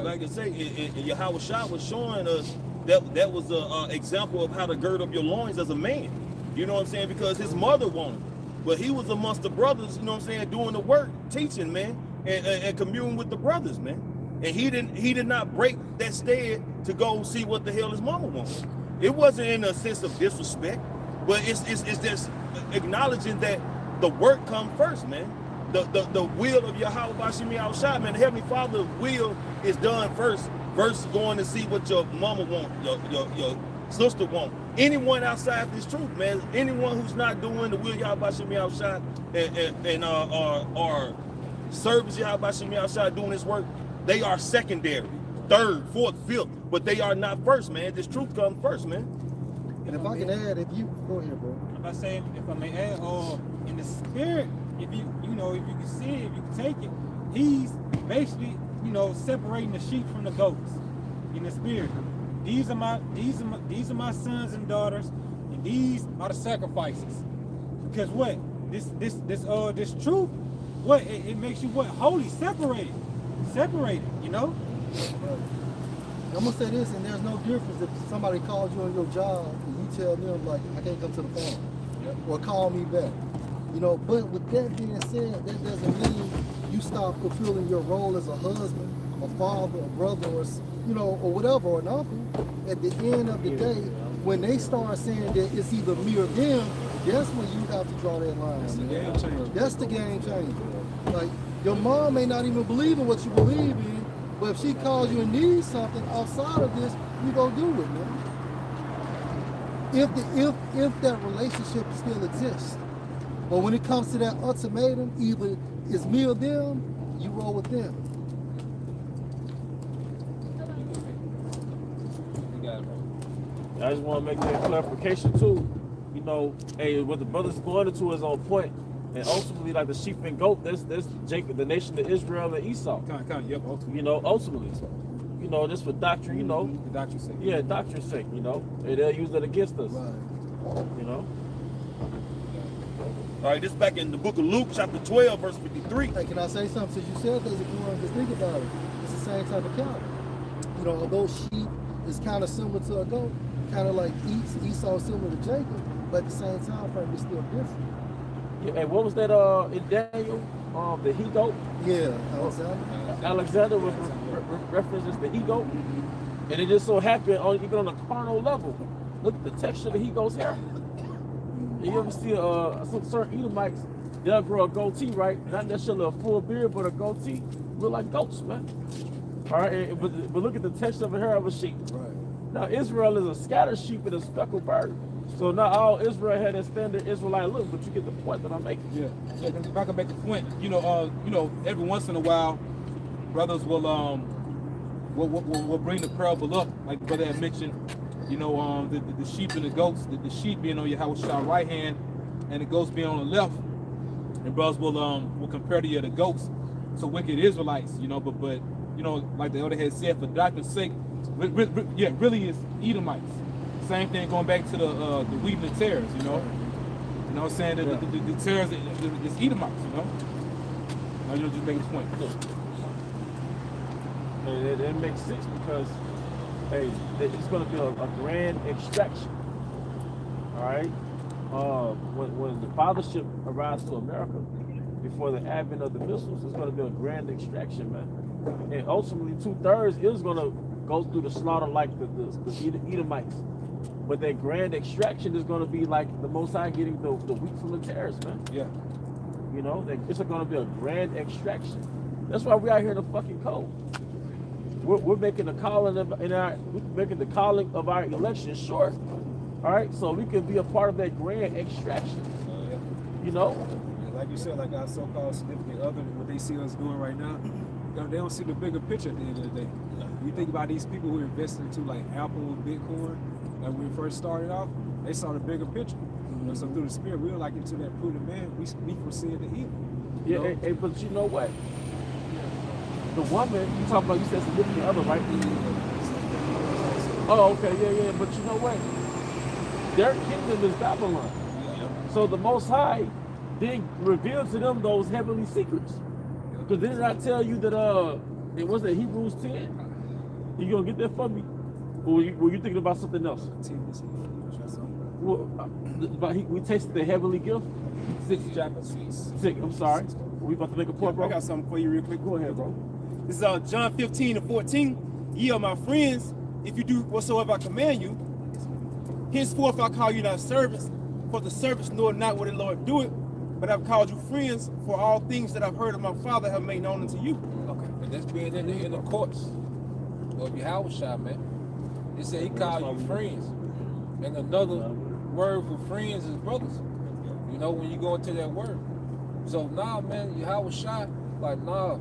I can say, Yahweh Shah was showing us that was an example of how to gird up your loins as a man. You know what I'm saying? Because his mother wanted, but he was amongst the brothers. You know what I'm saying? Doing the work, teaching, man, and communing with the brothers, man. And he did not break that stead to go see what the hell his mama wanted. It wasn't in a sense of disrespect, but it's just acknowledging that the work comes first, man. The will of Yahweh Bashim Yahushua, man, the Heavenly Father's will is done first versus going to see what your mama want, your sister want. Anyone outside this truth, man, anyone who's not doing the will of Yahweh Bashim Yahushua and are service Yahweh Bashim Yahushua doing his work, they are secondary, third, fourth, fifth, but they are not first, man. This truth comes first, man. And if I can add, if you go ahead, bro. If I say, if I may add, in the spirit, if you can see it, if you can take it, he's basically, separating the sheep from the goats in the spirit. These are my sons and daughters, and these are the sacrifices. Because what? This truth, what? It makes you what? Holy, separated. separated, you know? I'm gonna say this, and there's no difference if somebody calls you on your job and you tell them like, I can't come to the phone, or call me back. You know, but with that being said, that doesn't mean you stop fulfilling your role as a husband, a father, a brother, or you know, or whatever, or an uncle. At the end of the day, when they start saying that it's either me or them, that's when you have to draw that line. That's the game changer. That's the game changer. Like, your mom may not even believe in what you believe in, but if she calls you and needs something outside of this, you go do it, man. If that relationship still exists. But when it comes to that ultimatum, either it's me or them, you roll with them. I just want to make that clarification too. You know, hey, what the brother's going into is on point. And ultimately, like the sheep and goat, that's Jacob, the nation of Israel and Esau. Yep, ultimately. You know, ultimately. You know, just for doctrine, you know. The doctrine's sake. Yeah, doctrine's sake, you know. And they'll use it against us. Right. You know. All right, this is back in the book of Luke, chapter 12, verse 53. Hey, can I say something? Since you said this, if you want to just think about it, it's the same type of cattle. You know, although sheep is kind of similar to a goat, kind of like Esau similar to Jacob, but at the same time frame, it's still different. Yeah, and what was that in Daniel? The he-goat? Yeah, Alexander. Alexander was referenced as the he-goat. And it just so happened, even on a carnal level, look at the texture of the he-goat's hair. You ever see some certain Edomites, they'll grow a goatee, right? Not necessarily a full beard, but a goatee. Look like goats, man. All right, but look at the texture of the hair of a sheep. Right. Now, Israel is a scattered sheep and a speckled bird. So not all Israel had a standard Israelite look, but you get the point that I'm making. Yeah. If I can make a point, you know, every once in a while, brothers will bring the parable up, like the brother had mentioned. You know, the sheep and the goats, the sheep being on your house right hand, and the goats being on the left. And brothers will compare the goats to wicked Israelites. You know, but you know, like the elder had said, for doctrine's sake, really is Edomites. Same thing going back to the wheat and the tares, you know. You know what I'm saying? The tares is Edomites, you know. Now you just make a point. And it makes sense because, hey, it's going to be a grand extraction. All right. When the fathership arrives to America before the advent of the missiles, it's going to be a grand extraction, man. And ultimately, 2/3 is going to go through the slaughter like the Edomites. But that grand extraction is going to be like the Most High getting the wheat from the tares, man. Yeah. You know, it's going to be a grand extraction. That's why we're out here in the fucking cold. We're making the calling of our election short. All right, so we can be a part of that grand extraction. You know, Like you said, like our so-called significant other, what they see us doing right now, they don't see the bigger picture at the end of the day. When you think about these people who invested into like Apple and Bitcoin, like when we first started off, they saw the bigger picture. You know, so through the spirit, we were like into that prudent man, we foreseeing the evil. yeah. But you know what? The woman you talking about, you said significant other, right? Oh, okay, yeah. But you know what? Their kingdom is Babylon. So the Most High didn't reveal to them those heavenly secrets. Because didn't I tell you that it wasn't Hebrews 10? You gonna get that for me? Or were you thinking about something else? Well, we tasted the heavenly gift. 6th chapter. 6. I'm sorry. We about to make a point, bro? I got something for you real quick. Go ahead, bro. This is John 15:14. Ye are my friends, if you do whatsoever I command you. Henceforth I call you not servants, for the servants know not what the Lord doeth, but I've called you friends, for all things that I've heard of my Father have made known unto you. Okay, and that's being in the courts of Yahushua, man. It said he called you friends. And another word for friends is brothers. You know, when you go into that word. So now, man, Yahushua, like, nah,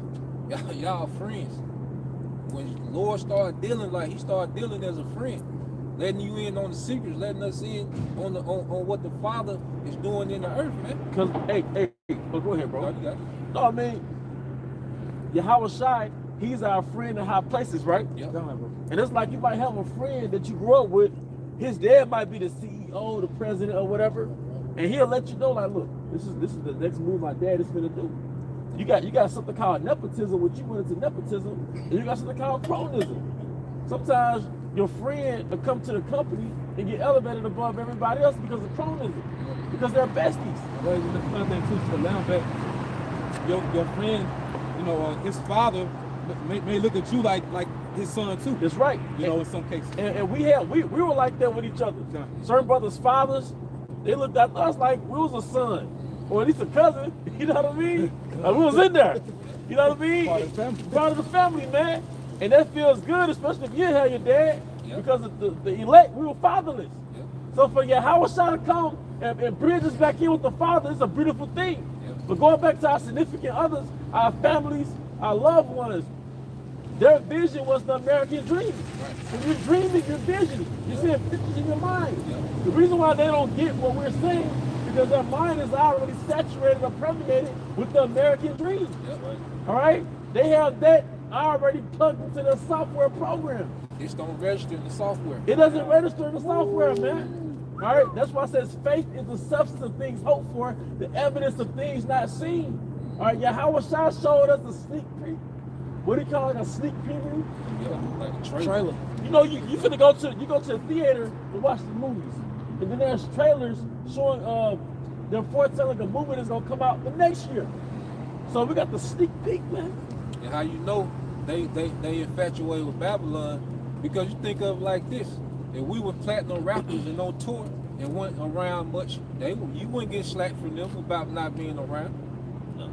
y'all friends. When the Lord started dealing, like he started dealing as a friend, letting you in on the secrets, letting us in on what the Father is doing in the earth, man. Cause hey, go ahead, bro. No, you got it. No, I mean, Yahushua, he's our friend in high places, right? Yeah. And it's like you might have a friend that you grew up with. His dad might be the CEO, the president, or whatever, and he'll let you know, like, look, this is the next move my dad is gonna do. You got something called nepotism, which you went into nepotism, and you got something called cronism. Sometimes your friend will come to the company and get elevated above everybody else because of cronism, because they're besties. Well, the fun thing too, to allow back, your friend, you know, his father may look at you like his son too. That's right. You know, in some cases. And we were like that with each other. Yeah. Certain brothers' fathers, they looked at us like we was a son, or at least a cousin. You know what I mean? Like we was in there. You know what I mean? Part of the family. Part of the family, man. And that feels good, especially if you had your dad, Yep. because of the elect, we were fatherless. Yep. So for Yahweh to come and bridge us back in with the Father, it's a beautiful thing. Yep. But going back to our significant others, our families, our loved ones, their vision was the American dream. Right. When you're dreaming, you're visioning. You're seeing pictures in your mind. Yep. The reason why they don't get what we're saying, because their mind is already saturated or permeated with the American dream. Yep. All right? They have that already plugged into their software program. This don't register in the software. It doesn't register in the software, man. All right? That's why it says faith is the substance of things hoped for, the evidence of things not seen. All right? Yahweh Shah showed us a sneak peek. What do you call it? A sneak preview? Yeah, like a trailer. You know, you finna go to the theater to watch the movies, and then there's trailers showing they're foretelling a movie that's gonna come out the next year. So we got the sneak peek, man. And how you know they infatuated with Babylon, because you think of it like this: if we were platinum rappers and on tour and went around much, you wouldn't get slack from them about not being around.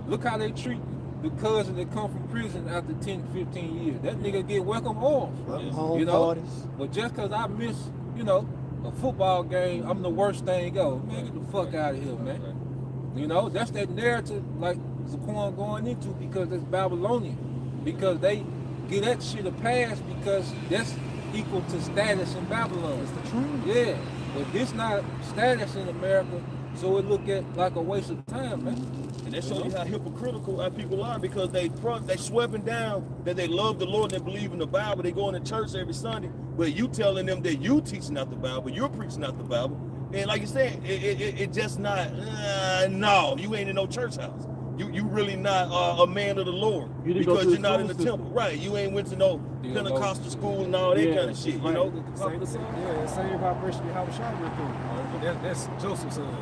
Look how they treat the cousin that come from prison after 10, 15 years. That nigga get welcome home. Home You know? parties. But just cause I miss, you know, a football game, I'm the worst thing go. Man, get the fuck out of here, man. You know, that's that narrative like Zaquan going into, because it's Babylonian. Because they get that shit a pass because that's equal to status in Babylon. It's the truth. Yeah. But this not status in America, so it look at like a waste of time, man. And that shows you how hypocritical our people are, because they sweeping down that they love the Lord and they believe in the Bible. They going to church every Sunday, but you telling them that you teaching out the Bible, you're preaching out the Bible. And like you said, it just not, no, you ain't in no church house. You really not a man of the Lord, You didn't go because to you're the not in the school temple. Right, you ain't went to no You don't Pentecostal go- school and all that Yeah, kind of shit, you know? Same vibration Yahweh Shah went through. That's Joseph's son.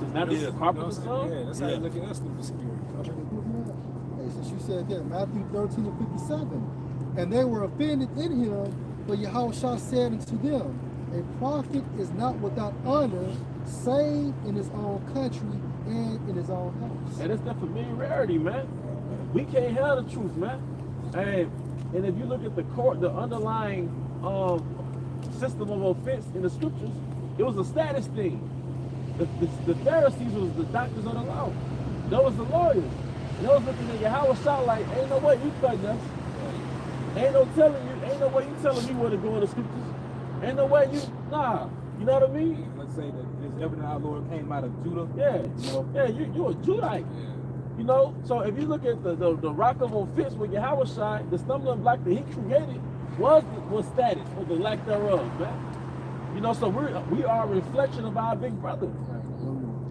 It's not just Yeah. a You know what I'm carpenter's saying? son. Yeah, that's how Yeah. you look at us through the spirit. Hey, since you said that, Matthew 13 and 57. And they were offended in him, but Yahushua said unto them, a prophet is not without honor, save in his own country and in his own house. And it's that familiarity, man. We can't have the truth, man. And if you look at the underlying system of offense in the scriptures, it was a status thing. The Pharisees was the doctors of the law. Those was the lawyers. And they was looking at Yahweh Shah like, ain't no way you cutting us. Ain't no way you telling me where to go in the scriptures. Ain't no way you, nah. You know what I mean? Let's say that it's evident our Lord came out of Judah. Yeah. You know? Yeah, you a Judite. You know, so if you look at the rock of offense with Yahweh Shai, the stumbling block that he created was status, or the lack thereof, man. You know, so we are a reflection of our big brother.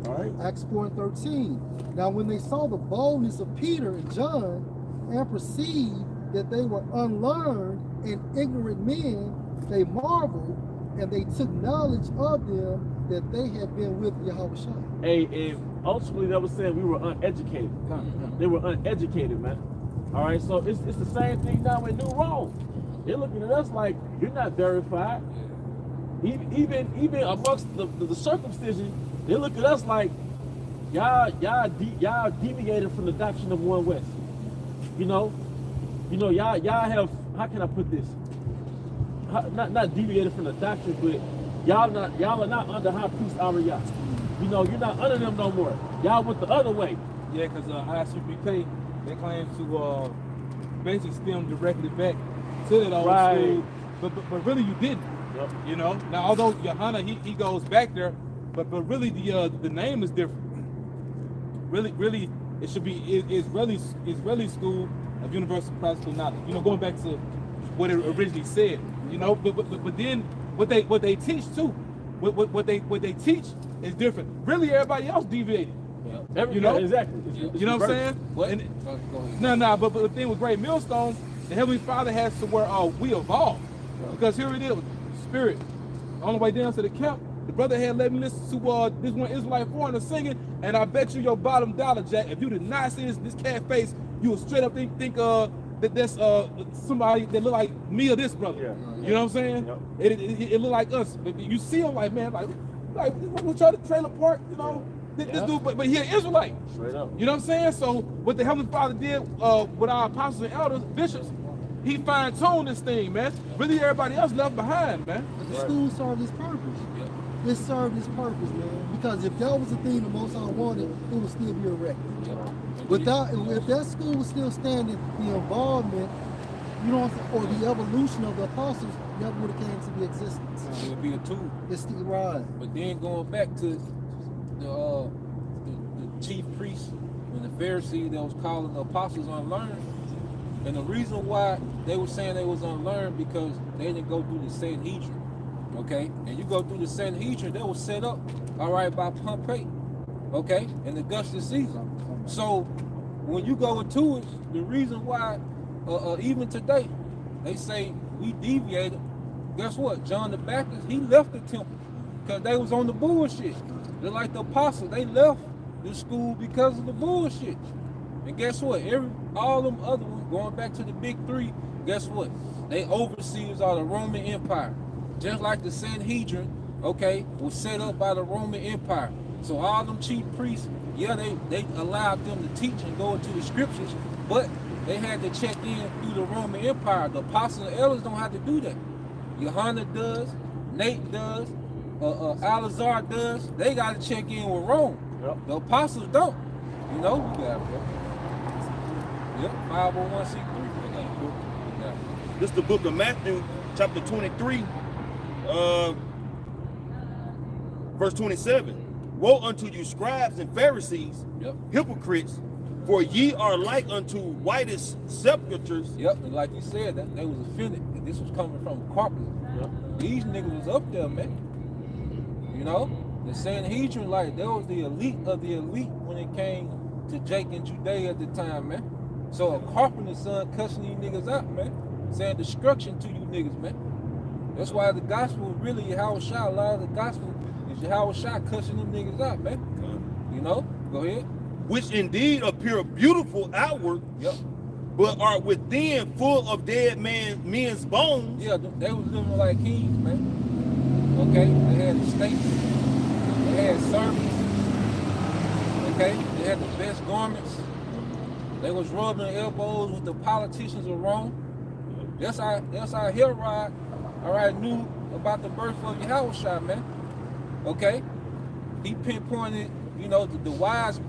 All right. Acts 4 and 13. Now when they saw the boldness of Peter and John and perceived that they were unlearned and ignorant men, they marveled, and they took knowledge of them that they had been with Yahweh Shai. And ultimately that was saying we were uneducated. They were uneducated, man. All right, so it's the same thing now in New Rome. They're looking at us like, you're not verified. Even amongst the circumcision, they look at us like, y'all deviated from the doctrine of one West. You know, y'all have, how can I put this? Not deviated from the doctrine, but y'all are not under high priest Ariah. You know, you're not under them no more. Y'all went the other way. Yeah, because ISUPK, they claim to basically stem directly back to that old school, but really you didn't. Yep. You know, now although Johanna he goes back there, but really the name is different. Really it should be Israeli School of Universal Classical Knowledge. You know, going back to what it originally said. You know, but then what they teach too, what they teach is different. Really, everybody else deviated. Every, You know? exactly. You know what I'm saying? What? And, Go ahead. no, but the thing with Great Millstone, the Heavenly Father has to where we evolve. Because here it is, Spirit. On the way down to the camp, the brother had let me listen to this one Israelite foreigner singing, and I bet you your bottom dollar, Jack, if you did not see this cat face, you would straight up think that that's somebody that look like me or this brother. Yeah. You know what I'm saying? Yep. It look like us. But you see him like, man, like we try to trailer park, you know, this dude, but he an Israelite. Straight up. You know what I'm saying? So what the Heavenly Father did with our apostles and elders, bishops, he fine-tuned this thing, man. Really everybody else left behind, man. But the school served its purpose. It served its purpose, man. Because if that was the thing the Most High wanted, it would still be erected. Without, if that school was still standing, the involvement, you know what I'm saying, or the evolution of the apostles never would have came to the existence. It would be a tool. It's still right. But then going back to the chief priests and the Pharisees that was calling the apostles unlearned, and the reason why they were saying they was unlearned because they didn't go through the Sanhedrin, okay? And you go through the Sanhedrin, that was set up, all right, by Pompey, okay, and Augustus Caesar. So when you go into it, the reason why, even today, they say we deviated. Guess what? John the Baptist, he left the temple because they was on the bullshit. They're like the apostles, they left the school because of the bullshit. And guess what? All them other ones, going back to the big three, guess what? They overseers are the Roman Empire. Just like the Sanhedrin, okay, was set up by the Roman Empire. So all them chief priests, yeah, they allowed them to teach and go into the scriptures, but they had to check in through the Roman Empire. The apostles and elders don't have to do that. Johanna does, Nate does, Alazar does. They got to check in with Rome. Yep. The apostles don't. You know, we got it. Yep, 501c3. Yeah. This is the book of Matthew, chapter 23, verse 27. Woe unto you, scribes and Pharisees, Yep. hypocrites, for ye are like unto whitest sepulchres. Yep, and like you said, that they was offended that this was coming from carpenters. Yep. These niggas was up there, man. You know, the Sanhedrin, like, they was the elite of the elite when it came to Jake and Judea at the time, man. So a carpenter's son cussing these niggas out, man, saying destruction to you niggas, man. That's why the gospel really, Yahushua, a lot of the gospel is Yahushua cussing them niggas out, man. You know, go ahead. Which indeed appear beautiful outward, Yep. but are within full of dead men's bones. Yeah, they was living like kings, man. Okay, they had estates, they had servants, okay, they had the best garments. They was rubbing elbows with the politicians of Rome. That's how Herod, all right, knew about the birth of Yahushua, man. Okay, he pinpointed, you know, the wise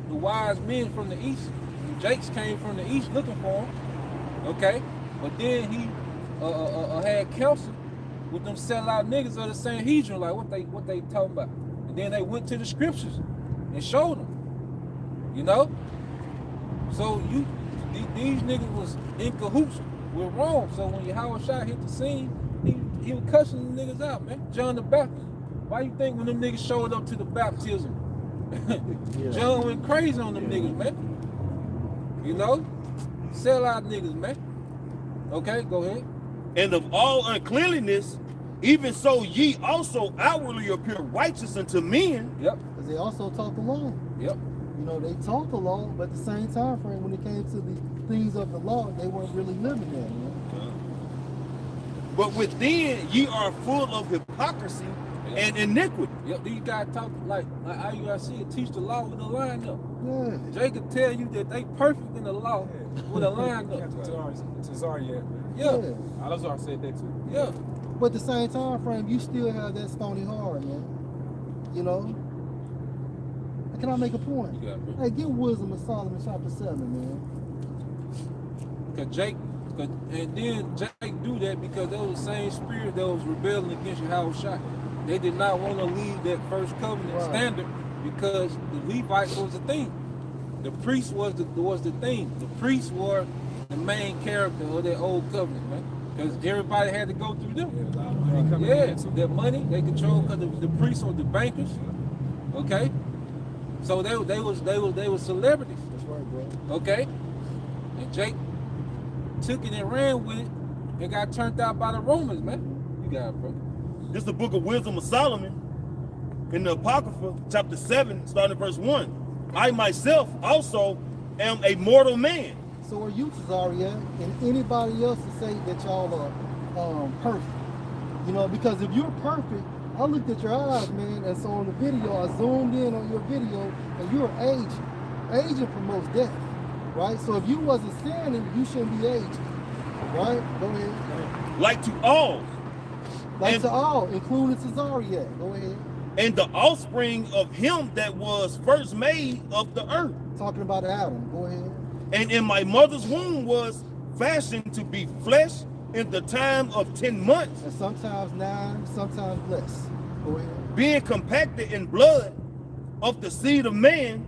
men from the east. The Jakes came from the east looking for him. Okay, but then he had counsel with them sellout niggas of the Sanhedrin, like what they talking about. And then they went to the scriptures and showed them. You know, so these niggas was in cahoots with Rome. So when Yahushua hit the scene, he was cussing the niggas out, man. John the Baptist. Why you think when them niggas showed up to the baptism, John went crazy on them niggas, man? You know, sell out niggas, man. Okay, go ahead. And of all uncleanliness, even so ye also outwardly appear righteous unto men. Yep. Because they also taught the law. Yep. You know, they taught the law, but at the same time frame, when it came to the things of the law, they weren't really living there, man. But within ye are full of hypocrisy and iniquity. Yep. These guys talk like how you gotta see it, teach the law with a line up. Yeah. Jacob tell you that they perfect in the law with a line up. Tazariak. Yeah. Alazar said that too. Yeah. But at the same time frame, you still have that stony heart, man. You know? Can I make a point? You got it, bro. Hey, get wisdom of Solomon chapter 7, man. And then Jake do that because that was the same spirit that was rebelling against Yahushua. They did not want to leave that first covenant standard because the Levites was the thing. The priest was the thing. The priests were the main character of that old covenant, man. Because everybody had to go through them. Yeah, that money they control because the priests were the bankers. Okay, So they was celebrities. That's right, bro. Okay? And Jake took it and ran with it and got turned out by the Romans, man. You got it, bro. This is the book of Wisdom of Solomon in the Apocrypha, chapter 7, starting at verse 1. I myself also am a mortal man. So are you, Cesaria, and anybody else to say that y'all are perfect? You know, because if you're perfect, I looked at your eyes, man, and so on the video, I zoomed in on your video, and you're aging. Aging promotes death, right? So if you wasn't sinning, you shouldn't be aging, right? Go ahead. Like to all. Like And- to all, including Cesaria. Go ahead. And the offspring of him that was first made of the earth. Talking about Adam. Go ahead. And in my mother's womb was fashioned to be flesh in the time of 10 months, And sometimes 9, sometimes less. Go ahead. being compacted in blood of the seed of man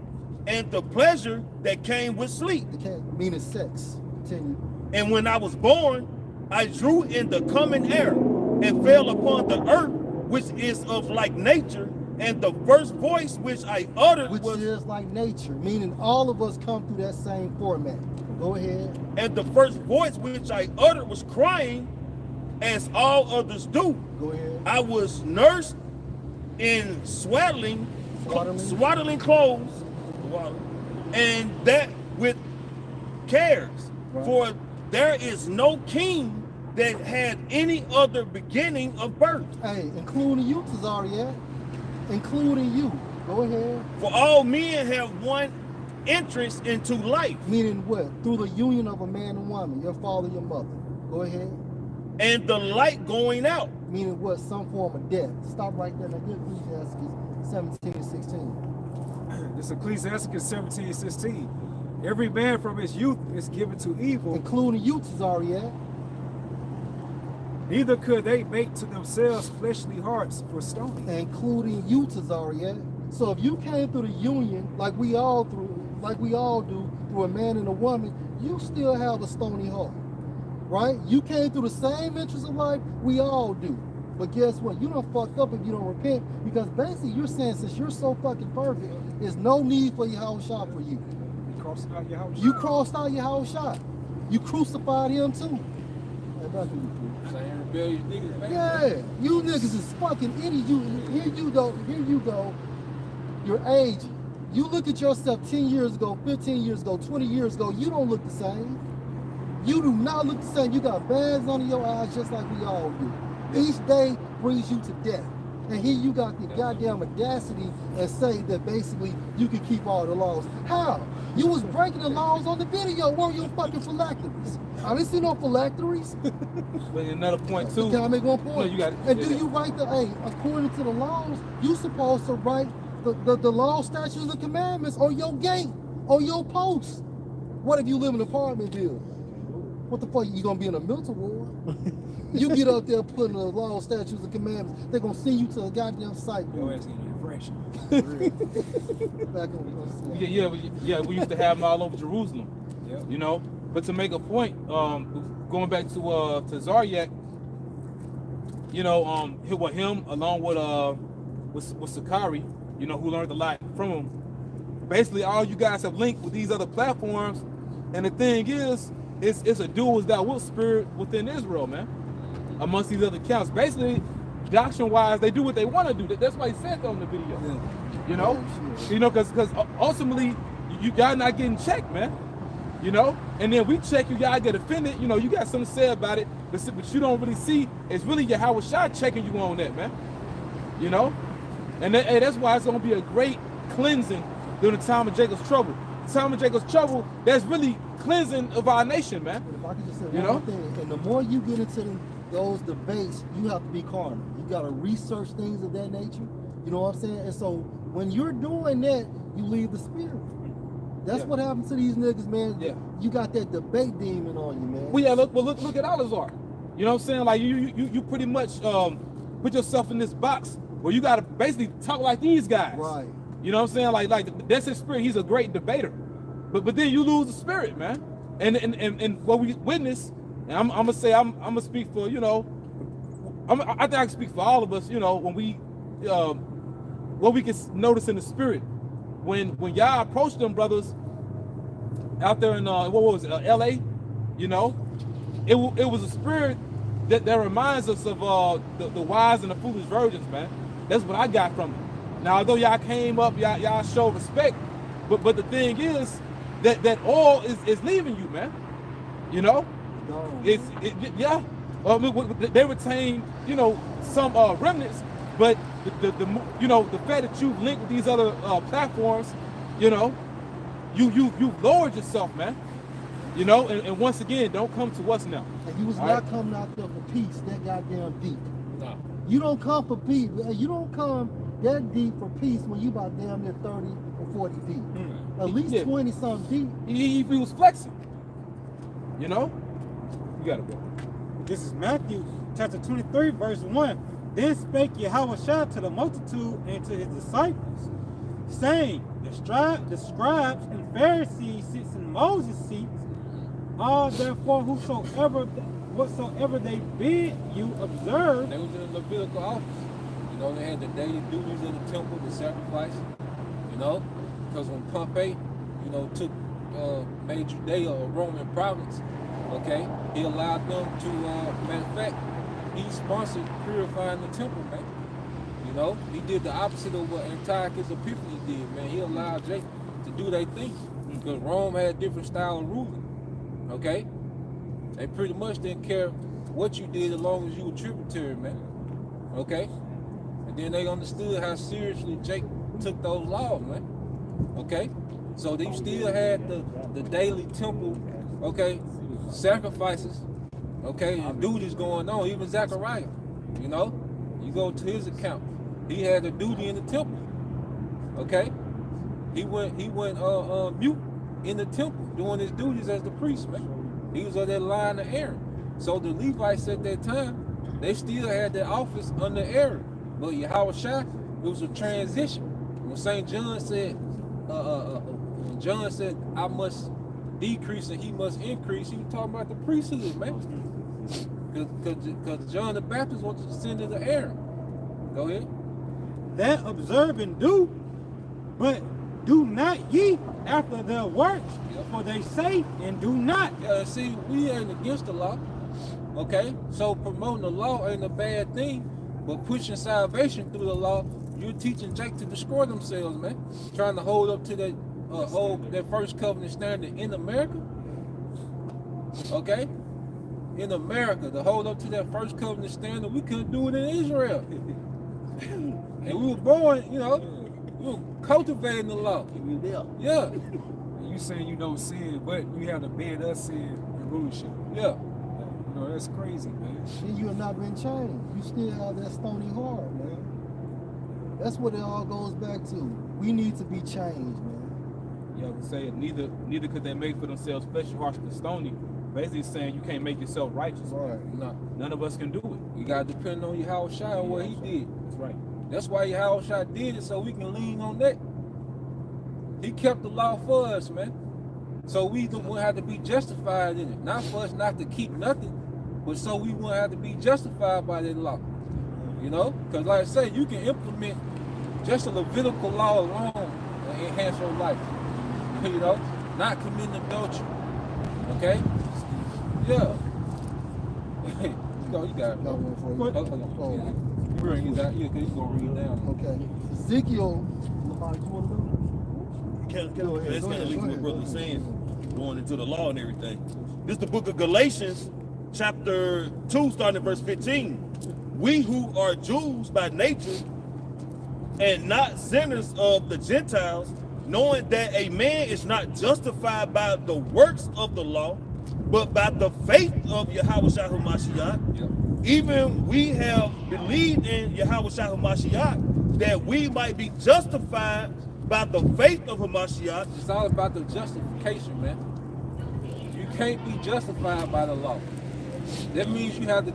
and the pleasure that came with sleep. It can't mean it's sex. Continue. And when I was born, I drew in the common air and fell upon the earth, which is of like nature, and the first voice which I uttered Which was, is like nature, meaning all of us come through that same format. Go ahead. and the first voice which I uttered was crying, as all others do. Go ahead. I was nursed in swaddling clothes, and that with cares. Right. For there is no king that had any other beginning of birth. Hey, including you, Cesaria. Including you. Go ahead. For all men have one entrance into life, Meaning what? Through the union of a man and woman, your father, your mother. Go ahead. and the light going out. Meaning what? Some form of death. Stop right there. Now get Ecclesiastes 17 and 16. This Ecclesiasticus 17:16. Every man from his youth is given to evil, Including you, Cesaria. neither could they make to themselves fleshly hearts for stoning. Including you, Cesaria. So if you came through the union like we all do through a man and a woman, you still have a stony heart, right? You came through the same interest of life we all do. But guess what? You done fucked up if you don't repent, because basically you're saying since you're so fucking perfect, there's no need for your house shot for you. You crossed out your house. You crossed out your house shot. You crucified him too. Hey, back to you, please. Same rebellious niggas, man. Yeah, you niggas is fucking idiots. Here you go. You're aging. You look at yourself 10 years ago, 15 years ago, 20 years ago, you don't look the same. You do not look the same. You got bags under your eyes just like we all do. Each day brings you to death. And here you got the goddamn audacity and say that basically you can keep all the laws. How? You was breaking the laws on the video. Weren't you fucking phylacteries? I didn't see no phylacteries. But another point too. Can I make one No, point? you got it. And Yeah, do yeah. you write according to the laws, you supposed to write the law, statutes, and commandments on your gate, on your post. What if you live in an apartment building? What the fuck, you gonna be in a mental ward? You get up there putting the law, statutes, and commandments, they're gonna send you to a goddamn site. Your ass gonna get fresh. Back on Yeah, we used to have them all over Jerusalem. Yep. You know. But to make a point, going back to Zaryak, you know, him along with Sakari, you know, who learned a lot from him. Basically, all you guys have linked with these other platforms, and the thing is, it's a do as thou wilt spirit within Israel, man. Amongst these other camps, basically, doctrine-wise, they do what they want to do. That's why he said that on the video. Yeah. You know, because ultimately, you guys not getting checked, man. You know, and then we check you, y'all get offended. You know, you got something to say about it, but you don't really see. It's really your Howard Shah checking you on that, man. You know, and that's why it's gonna be a great cleansing during the time of Jacob's trouble. The time of Jacob's trouble, that's really cleansing of our nation, man. But if I could just say You one know? more thing, and the more you get into those debates, you have to be carnal. You got to research things of that nature. You know what I'm saying? And so when you're doing that, you leave the spirit. That's Yeah. what happens to these niggas, man. Yeah. You got that debate demon on you, man. Well, yeah, look at Alizar. You know what I'm saying? Like you pretty much put yourself in this box where you gotta basically talk like these guys. Right. You know what I'm saying? Like that's his spirit. He's a great debater. But then you lose the spirit, man. And what we witness, and I'm gonna speak for, you know, I think I can speak for all of us, you know, when we what we can notice in the spirit when y'all approach them brothers out there in what was it, LA, you know, it was a spirit that reminds us of the wise and the foolish virgins, man. That's what I got from it. Now, although y'all came up, y'all show respect, but the thing is that all is leaving you, man. You know, yeah. They retain, you know, some remnants, but the you know, the fact that you've linked with these other platforms, you know, you've lowered yourself, man. You know, and once again, don't come to us now. And you was All not right? coming out there for peace that goddamn deep. No. You don't come for peace. You don't come that deep for peace when you about damn near 30 or 40 deep. At least Yeah. 20 something deep. He was flexing. You know, you gotta go. This is Matthew chapter 23, verse 1. Then spake Yahushua to the multitude and to his disciples, saying, the scribes and Pharisees sits in Moses' seats. All therefore whatsoever they bid you observe. They was in the Levitical office. You know, they had the daily duties in the temple, the sacrifice. You know, because when Pompey, you know, made Judea a Roman province, okay, he allowed them to, matter of fact, he sponsored purifying the temple, man. You know, he did the opposite of what Antiochus Epiphanes did, man. He allowed Jake to do their thing because Rome had a different style of ruling, okay? They pretty much didn't care what you did as long as you were tributary, man, okay? And then they understood how seriously Jake took those laws, man, okay? So they still had the daily temple, okay, sacrifices, okay, and duties going on. Even Zechariah, you know, you go to his account, he had a duty in the temple, okay. He went mute in the temple doing his duties as the priest, man. He was on that line of Aaron. So the Levites at that time, they still had their office under Aaron. But Yahushua, it was a transition. When St. John said, when John said, I must decrease and he must increase, he was talking about the priesthood, man. Because John the Baptist was the descendant of Aaron. Go ahead. That observe and do, but do not ye after their works, for they say and do not. Yeah, see, we ain't against the law, okay? So promoting the law ain't a bad thing, but pushing salvation through the law, you're teaching Jake to destroy themselves, man. Trying to hold up to that first covenant standard in America, okay? In America, to hold up to that first covenant standard, we couldn't do it in Israel. And we were born, you know, we were cultivating the law. Yeah, You saying you don't sin, but you have to bid us sin and rulership. yeah. You know, that's crazy, man. Then you have not been changed. You still have that stony heart, man. That's what it all goes back to. We need to be changed, man. You have to say it. Neither could they make for themselves fleshy hearts but stony. Basically saying you can't make yourself righteous. Right. No, None of us can do it. you gotta depend on Yahushua and what he did. That's right. That's why Yahushua did it, so we can lean on that. He kept the law for us, man. So we won't have to be justified in it. Not for us not to keep nothing, but so we won't have to be justified by that law. You know? Because like I say, you can implement just a Levitical law alone and enhance your life. You know? Not committing adultery. Okay? Yeah. You got it. Got one for you. Hold on. You bring it down. Yeah, because you're going to read down. Okay. Ezekiel. Lamar, you want to Go ahead, That's go kind ahead, of links go what ahead, brother go was ahead. saying, going into the law and everything. This is the book of Galatians, chapter 2, starting at verse 15. We who are Jews by nature and not sinners of the Gentiles, knowing that a man is not justified by the works of the law, but by the faith of Yahushua HaMashiach. Yep. Even we have believed in Yahushua HaMashiach that we might be justified by the faith of Hamashiach. It's all about the justification, man. You can't be justified by the law. That means you have to.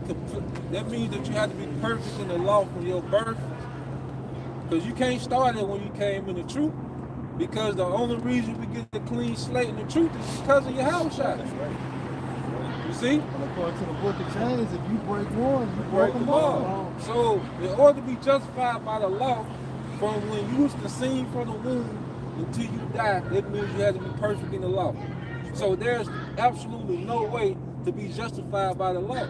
That means that you have to be perfect in the law from your birth, because you can't start it when you came in the truth. Because the only reason we get a clean slate in the truth is because of Yahushua. That's right. You see? And according to the book of James, if you break one, you Break break the them law. all. So in order to be justified by the law, from when you was conceived from the womb, until you die, that means you have to be perfect in the law. So there's absolutely no way to be justified by the law.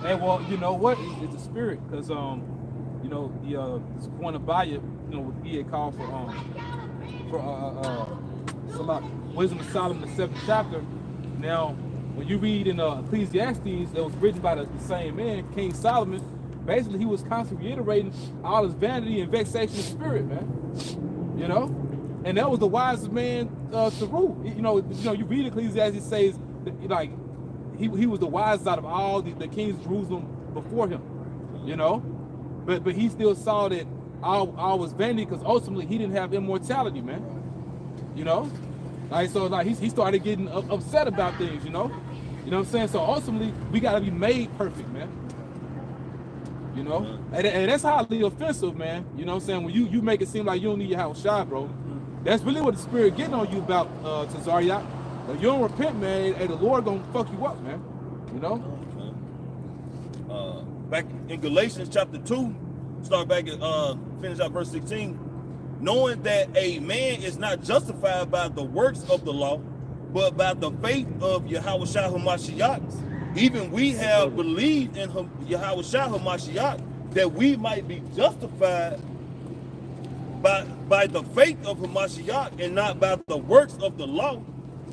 And well, you know what? It's the spirit, because you know, this point of Abaya, you know, what he had called for some Wisdom of Solomon, the 7th chapter. Now, when you read in Ecclesiastes, that was written by the same man, King Solomon. Basically, he was constantly reiterating all his vanity and vexation of spirit, man. You know, and that was the wisest man to rule. You know, you read Ecclesiastes, it says that, like, he was the wisest out of all the kings of Jerusalem before him. You know, but he still saw that all was vanity, because ultimately he didn't have immortality, man. You know, like, so like he started getting upset about things. You know what I'm saying? So ultimately we gotta be made perfect, man. You know, and that's highly offensive, man. You know what I'm saying? When you make it seem like you don't need your house shot, bro. That's really what the spirit getting on you about, Tazariak. If you don't repent, man, hey, the Lord gonna fuck you up, man. You know? Back in Galatians chapter 2, start back at finish out verse 16. Knowing that a man is not justified by the works of the law, but by the faith of Yahushua HaMashiach. Even we have believed in Yahushua HaMashiach, that we might be justified by the faith of Hamashiach, and not by the works of the law.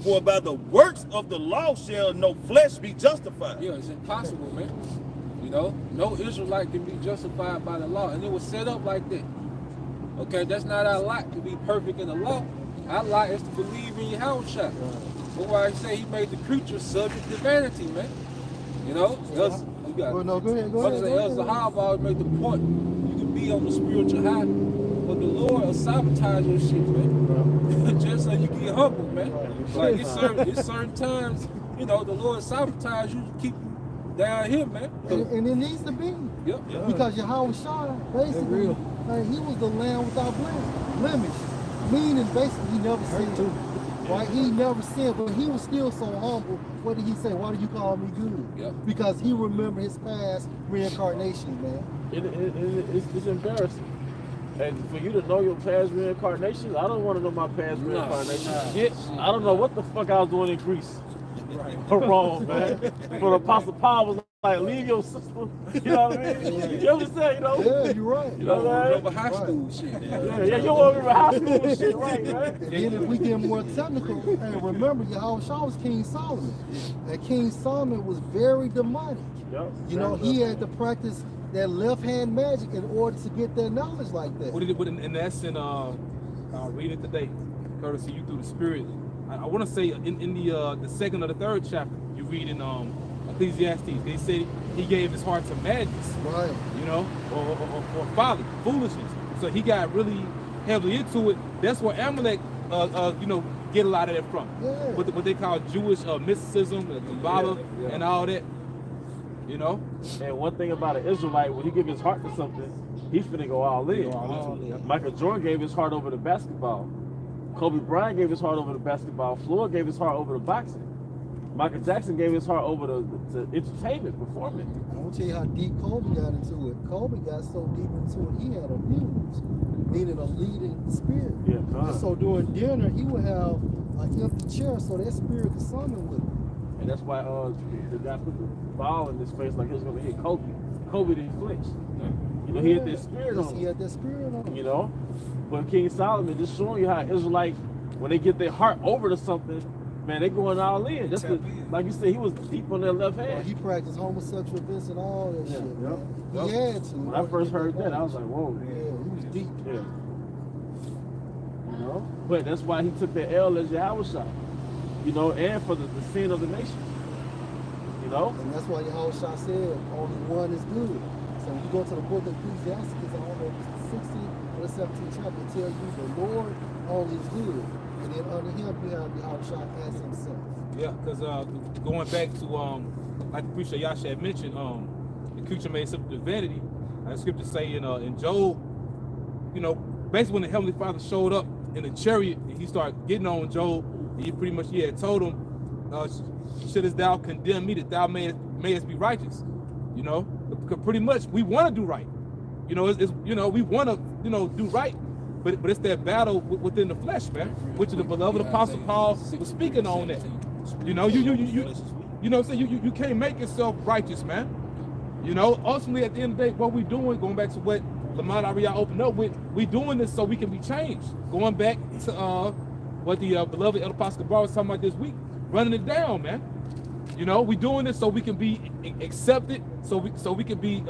For by the works of the law shall no flesh be justified. Yeah, it's impossible, man. You know, no Israelite can be justified by the law, and it was set up like that. Okay, that's not our lot to be perfect in the law. Our lot is to believe in Yahushua. That's why I say he made the creature subject to vanity, man. You know, you got. Well, no, go ahead. El Zahab always made the point: you can be on the spiritual high, but the Lord will sabotage your shit, man. Just so you get humble, man. Like it's certain times, you know, the Lord sabotage you to keep you down here, man. And it needs to be. Yep. Because Yahushua, basically, he was the lamb without blemish. Meaning, basically, he never sinned. Right? He never sinned, but he was still so humble. What did he say? Why do you call me good? Yep. Because he remembered his past reincarnation, man. It's embarrassing. And for you to know your past reincarnations, I don't want to know my past reincarnations. I don't know what the fuck I was doing in Greece. Wrong, man. But Apostle Paul was like, leave your sister. You know what I mean? You understand, you know? Yeah, you're right. You know what I mean? Over high school shit. Yeah, you want to remember high school shit, right, man? And then if we get more technical, and remember, Yahushua was King Solomon. And King Solomon was very demonic. Yep. You know, he had to practice that left-hand magic in order to get that knowledge like that. And that's in reading today, courtesy you through the spirit. I want to say in the 2nd or the 3rd chapter, you read in Ecclesiastes, they said he gave his heart to madness, Right. you know, or folly, foolishness. So he got really heavily into it. That's where Amalek, you know, get a lot of that from. Yeah. What they call Jewish mysticism, Kabbalah, and all that. You know. And one thing about an Israelite, when he give his heart to something, he's finna go all in. Michael Jordan gave his heart over to basketball. Kobe Bryant gave his heart over to basketball. Floyd gave his heart over to boxing. Michael Jackson gave his heart over to entertainment, performance. I want to tell you how deep Kobe got into it. Kobe got so deep into it, he had a muse, meaning a leading spirit. Yeah, and so during dinner, he would have an empty chair so that spirit could summon with him. And that's why the guy put the ball in his face like he was going to hit Kobe. Kobe didn't flinch. You know, he had that spirit on him. He had that spirit on him. You know? But King Solomon just showing you how Israelites, when they get their heart over to something, man, they going all in. That's like you said, he was deep on their left hand. Well, he practiced homosexual events and all that shit. Yep. Man. He had to. When I first heard that, I was like, whoa. Yeah, he was deep. Yeah. You know? But that's why he took the L as Yahushua. You know, and for the sin of the nation. You know? And that's why Yahushua said only one is good. So when you go to the book of Ecclesiastes, I don't know if it's the 16th or the 17th chapter, it tells you the Lord only is good. And then under him you have Yahushua as himself. Yeah, because going back to like the preacher Yasha had mentioned, the creature made something to vanity. The scriptures say in Job, you know, basically when the Heavenly Father showed up in the chariot and he started getting on Job, he pretty much had told him, shouldest thou condemn me that thou mayest be righteous? You know, because pretty much we want to do right. You know, it's you know, we want to, you know, do right. but it's that battle within the flesh, man, which the beloved Apostle Paul was speaking on that. You know, you know what I'm saying? You can't make yourself righteous, man. You know, ultimately at the end of the day, what we doing, going back to what Lamont Ariel opened up with, we doing this so we can be changed. Going back to what the beloved Elder Pastor Bar was talking about this week, running it down, man. You know, we doing this so we can be accepted, so we can be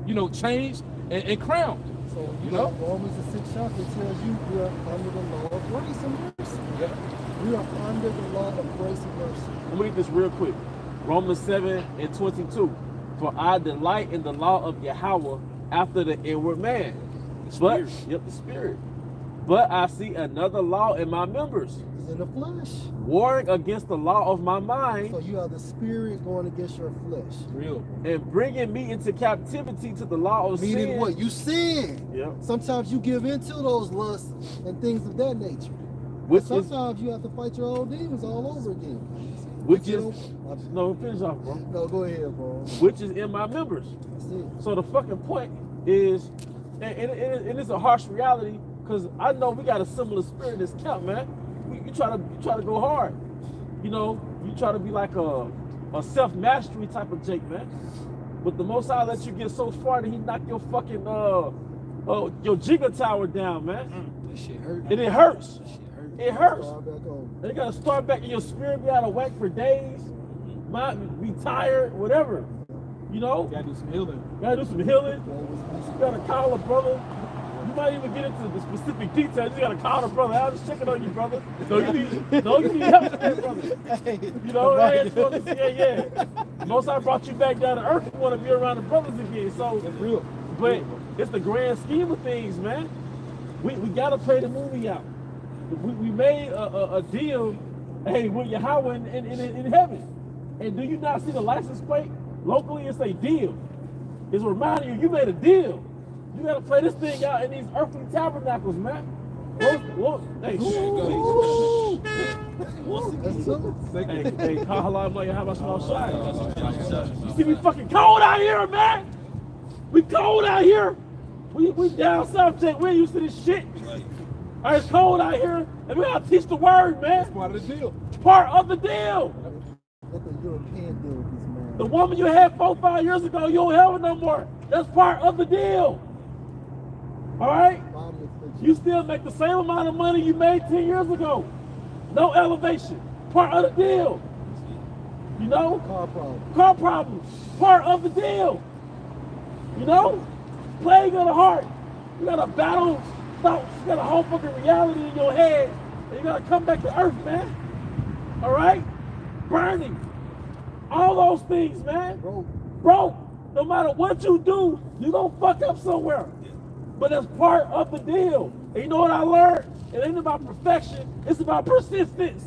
you know, changed and crowned. So you know, Romans the 6th chapter tells you we are under the law of grace and mercy. Yeah. We are under the law of grace and mercy. Let me read this real quick. Romans 7:22. For I delight in the law of Yahweh after the inward man. The spirit. But I see another law in my members, It's in the flesh. warring against the law of my mind, So you have the spirit going against your flesh. Real. and bringing me into captivity to the law of Meaning sin. what? You sin. Yep. Sometimes you give into those lusts and things of that nature. Which is, Sometimes you have to fight your own demons all over again. which You is, know, no, finish off, bro. no, go ahead, bro. Which is in my members. That's it. So the fucking point is, and it's a harsh reality, because I know we got a similar spirit in this camp, man. You try to go hard. You know, you try to be like a self-mastery type of Jake, man. But the Most High lets you get so far that he knock your fucking your Jenga tower down, man. That shit hurt. And it hurts. That shit hurt. It hurts. Start back on. And you gotta start back, and your spirit be out of whack for days. Might be tired, whatever. You know, Gotta do some healing. gotta do some healing. You gotta call a brother. You might even get into the specific details. You gotta call a brother. I'm just checking on you, brother. No, you need help with that, brother. You know, yeah. Most I brought you back down to earth. You want to be around the brothers again. So That's real. but it's the grand scheme of things, man. We gotta play the movie out. We made a deal, hey, with Yahweh in heaven. And do you not see the license plate? Locally, it's a deal. It's reminding you made a deal. You gotta play this thing out in these earthly tabernacles, man. Look, hey, That's it. hey, Kahala, how about small shot? You see me fucking cold out here, man. We cold out here. We down south, Jake. We ain't used to this shit. All right, it's cold out here, and we gotta teach the word, man. Part of the deal. Part of the deal. Let the European deal with this man. The woman you had 4-5 years ago, you don't have her no more. That's part of the deal. All right? Body affliction. You still make the same amount of money you made 10 years ago. No elevation. Part of the deal. You know? Car problem. Car problems. Part of the deal. You know? Plague of the heart. You gotta battle thoughts. You got a whole fucking reality in your head. And you gotta come back to earth, man. All right? Burning. All those things, man. Bro, no matter what you do, you gonna fuck up somewhere. But that's part of the deal. And you know what I learned? It ain't about perfection, it's about persistence.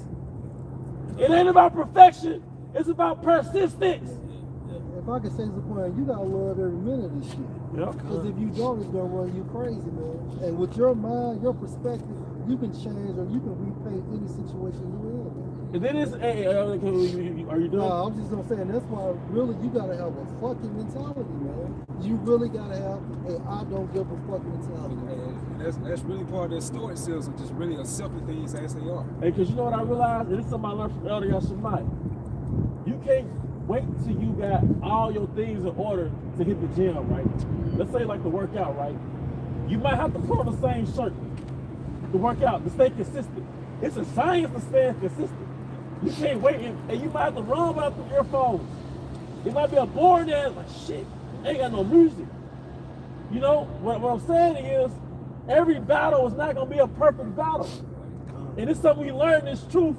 It ain't about perfection, it's about persistence. If I could say the point, you gotta love every minute of this shit. Yeah. Because if you don't, it's gonna run you crazy, man. And with your mind, your perspective, you can change or you can repay any situation you're in, man. And then it's, hey, are you doing? No, I'm just gonna say, and that's why really you gotta have a fucking mentality, man. You really gotta have a I don't give a fuck mentality. And that's really part of that stoicism, just really accepting things as they are. Hey, because you know what I realized? And this is something I learned from Elder Yashimai. You can't wait till you got all your things in order to hit the gym, right? Let's say like to work out, right? You might have to put on the same shirt to work out, to stay consistent. It's a science to stay consistent. You can't wait, and you might have to run without the earphones. It might be a boring ass, like shit, ain't got no music. You know, what I'm saying is, every battle is not gonna be a perfect battle. And it's something we learn this truth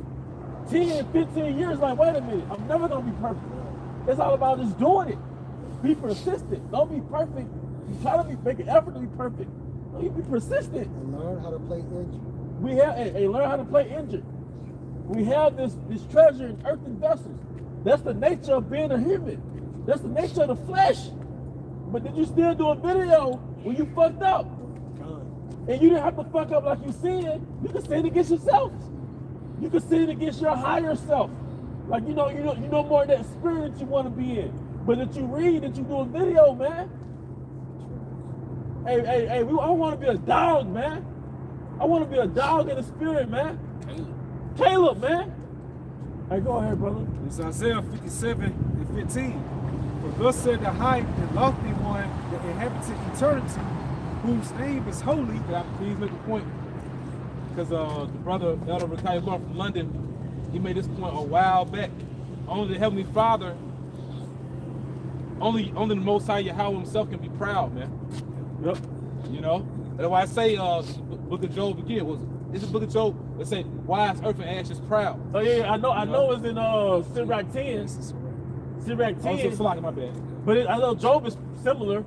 10, 15 years, like, wait a minute, I'm never gonna be perfect. It's all about just doing it. Be persistent. Don't be perfect. You try to make an effort to be perfect. No, you be persistent. And learn how to play injured. We have and learn how to play injured. We have this treasure in earthen vessels. That's the nature of being a human. That's the nature of the flesh. But did you still do a video when you fucked up? And you didn't have to fuck up like you sin. You can sin against yourself. You can sin against your higher self. Like you know more of that spirit that you want to be in. But that you read, that you do a video, man. Hey, I want to be a dog, man. I want to be a dog in the spirit, man. Caleb, man. Hey, go ahead, brother. It's Isaiah 57 and 15. For thus said the high and lofty one that inhabited eternity, whose name is holy. Can I please make a point? Because the brother, Elder Retired Lord from London, he made this point a while back. Only the Heavenly Father, only the Most High Yahweh himself can be proud, man. Yep. You know? That's why I say Book of Job again. It's the Book of Job that say, why is earth and ash is proud? Oh yeah, I know it's in Sirach 10. Sirach 10. Also, Salak, my bad. But I know Job is similar.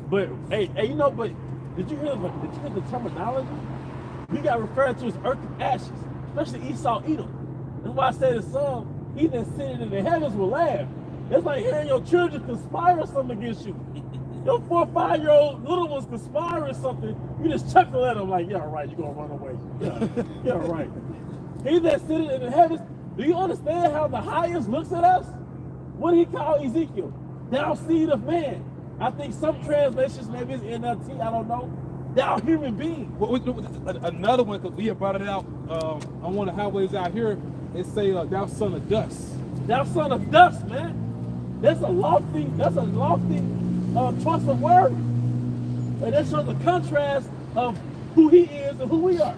But hey, you know, but did you hear the terminology? We got referred to as earth and ashes, especially Esau Edom. That's why I said the son, he that sinned in the heavens will laugh. It's like hearing your children conspire something against you. Your 4 or 5 year old little ones conspiring something, you just chuckle at them like, yeah, all right, you're gonna run away. Yeah, all right. He that sitteth in the heavens, do you understand how the highest looks at us? What did he call Ezekiel? Thou seed of man. I think some translations, maybe it's NLT, I don't know. Thou human being. Another one, because we have brought it out on one of the highways out here, it say, thou son of dust. Thou son of dust, man. That's a lofty choice of word. And that shows the contrast of who he is and who we are.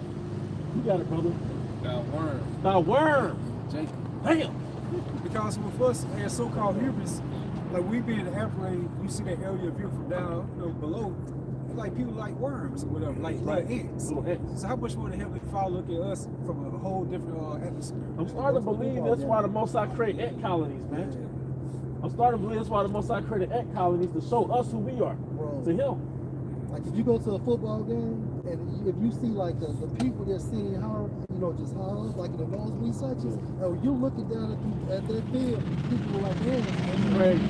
You got it, brother. Thou worm. Jacob. Damn. Because with us as so-called humans, like we be in the airplane, you see that area of view from down, below. Like people like worms or whatever, like ants. Little ants. So how much more the Heavenly Father look at us from a whole different atmosphere? I'm starting to believe that's why the Most High created ant colonies, man. I'm starting to believe that's why the Most High created ant colonies to show us who we are. Bro. To him. Like if you go to a football game and if you see like the people that's sitting high, just high up, like in the nosebleed sections, and you looking down at that field, people are like, man, Right.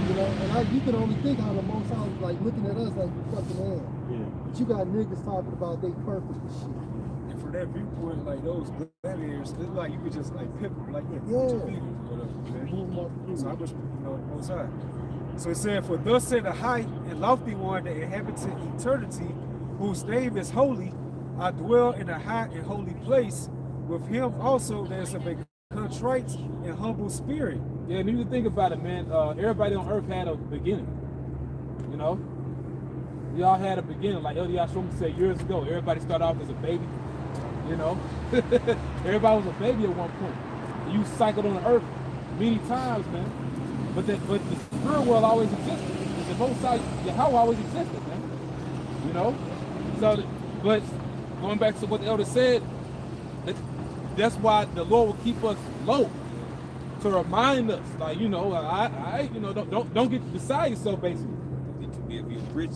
And you can only think how the Most High is like looking at us like fucking man. Yeah. But you got niggas talking about they perfect and shit. And from that viewpoint, like those gladiators, it's like you could just like pip them like that. Yeah. With your fingers or whatever, man. Move 'em off the So I field. wish the Most High. So it said, for thus said the high and lofty one that inhabited eternity, whose name is holy, I dwell in a high and holy place. With him also there is of a contrite and humble spirit. Yeah, and you think about it, man. Everybody on earth had a beginning. We all had a beginning. Like Elder Yashua said years ago, everybody started off as a baby. Everybody was a baby at one point. You cycled on the earth many times, man. But the spirit world always existed. The Most High Yahweh always existed, man. So, but going back to what the elder said, that's why the Lord will keep us low to remind us, like, don't get beside yourself, basically. If you're rich,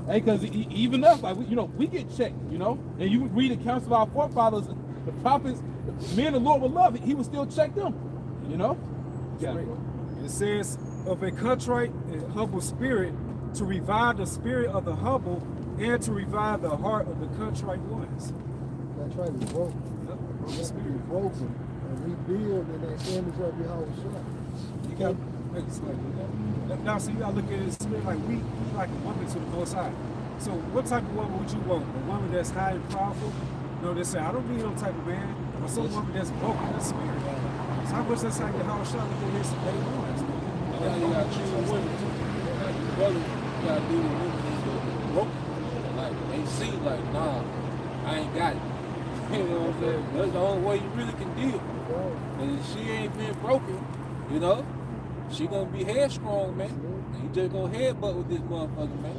Hey, because even us, like, we get checked, and you read the counsel of our forefathers, the prophets, men the Lord will love it, he will still check them, Yeah. It says, of a contrite and humble spirit, to revive the spirit of the humble and to revive the heart of the contrite ones. That's right, we broke. The spirit. Broken and rebuild in that image of Yahweh. You got it's like now, so you gotta look at it spirit like we like a woman to the Most High. So what type of woman would you want? A woman that's high and powerful? They say I don't need no type of man, or some woman that's broken in the spirit. So how much that's how your house shot look at this day ones? Yeah, you gotta choose women too. Like your brother, you gotta deal with women that's broken. Like they see, like, nah, I ain't got it. You know what I'm saying? That's the only way you really can deal. And if she ain't been broken, she gonna be headstrong, man. And you just gonna headbutt with this motherfucker, man.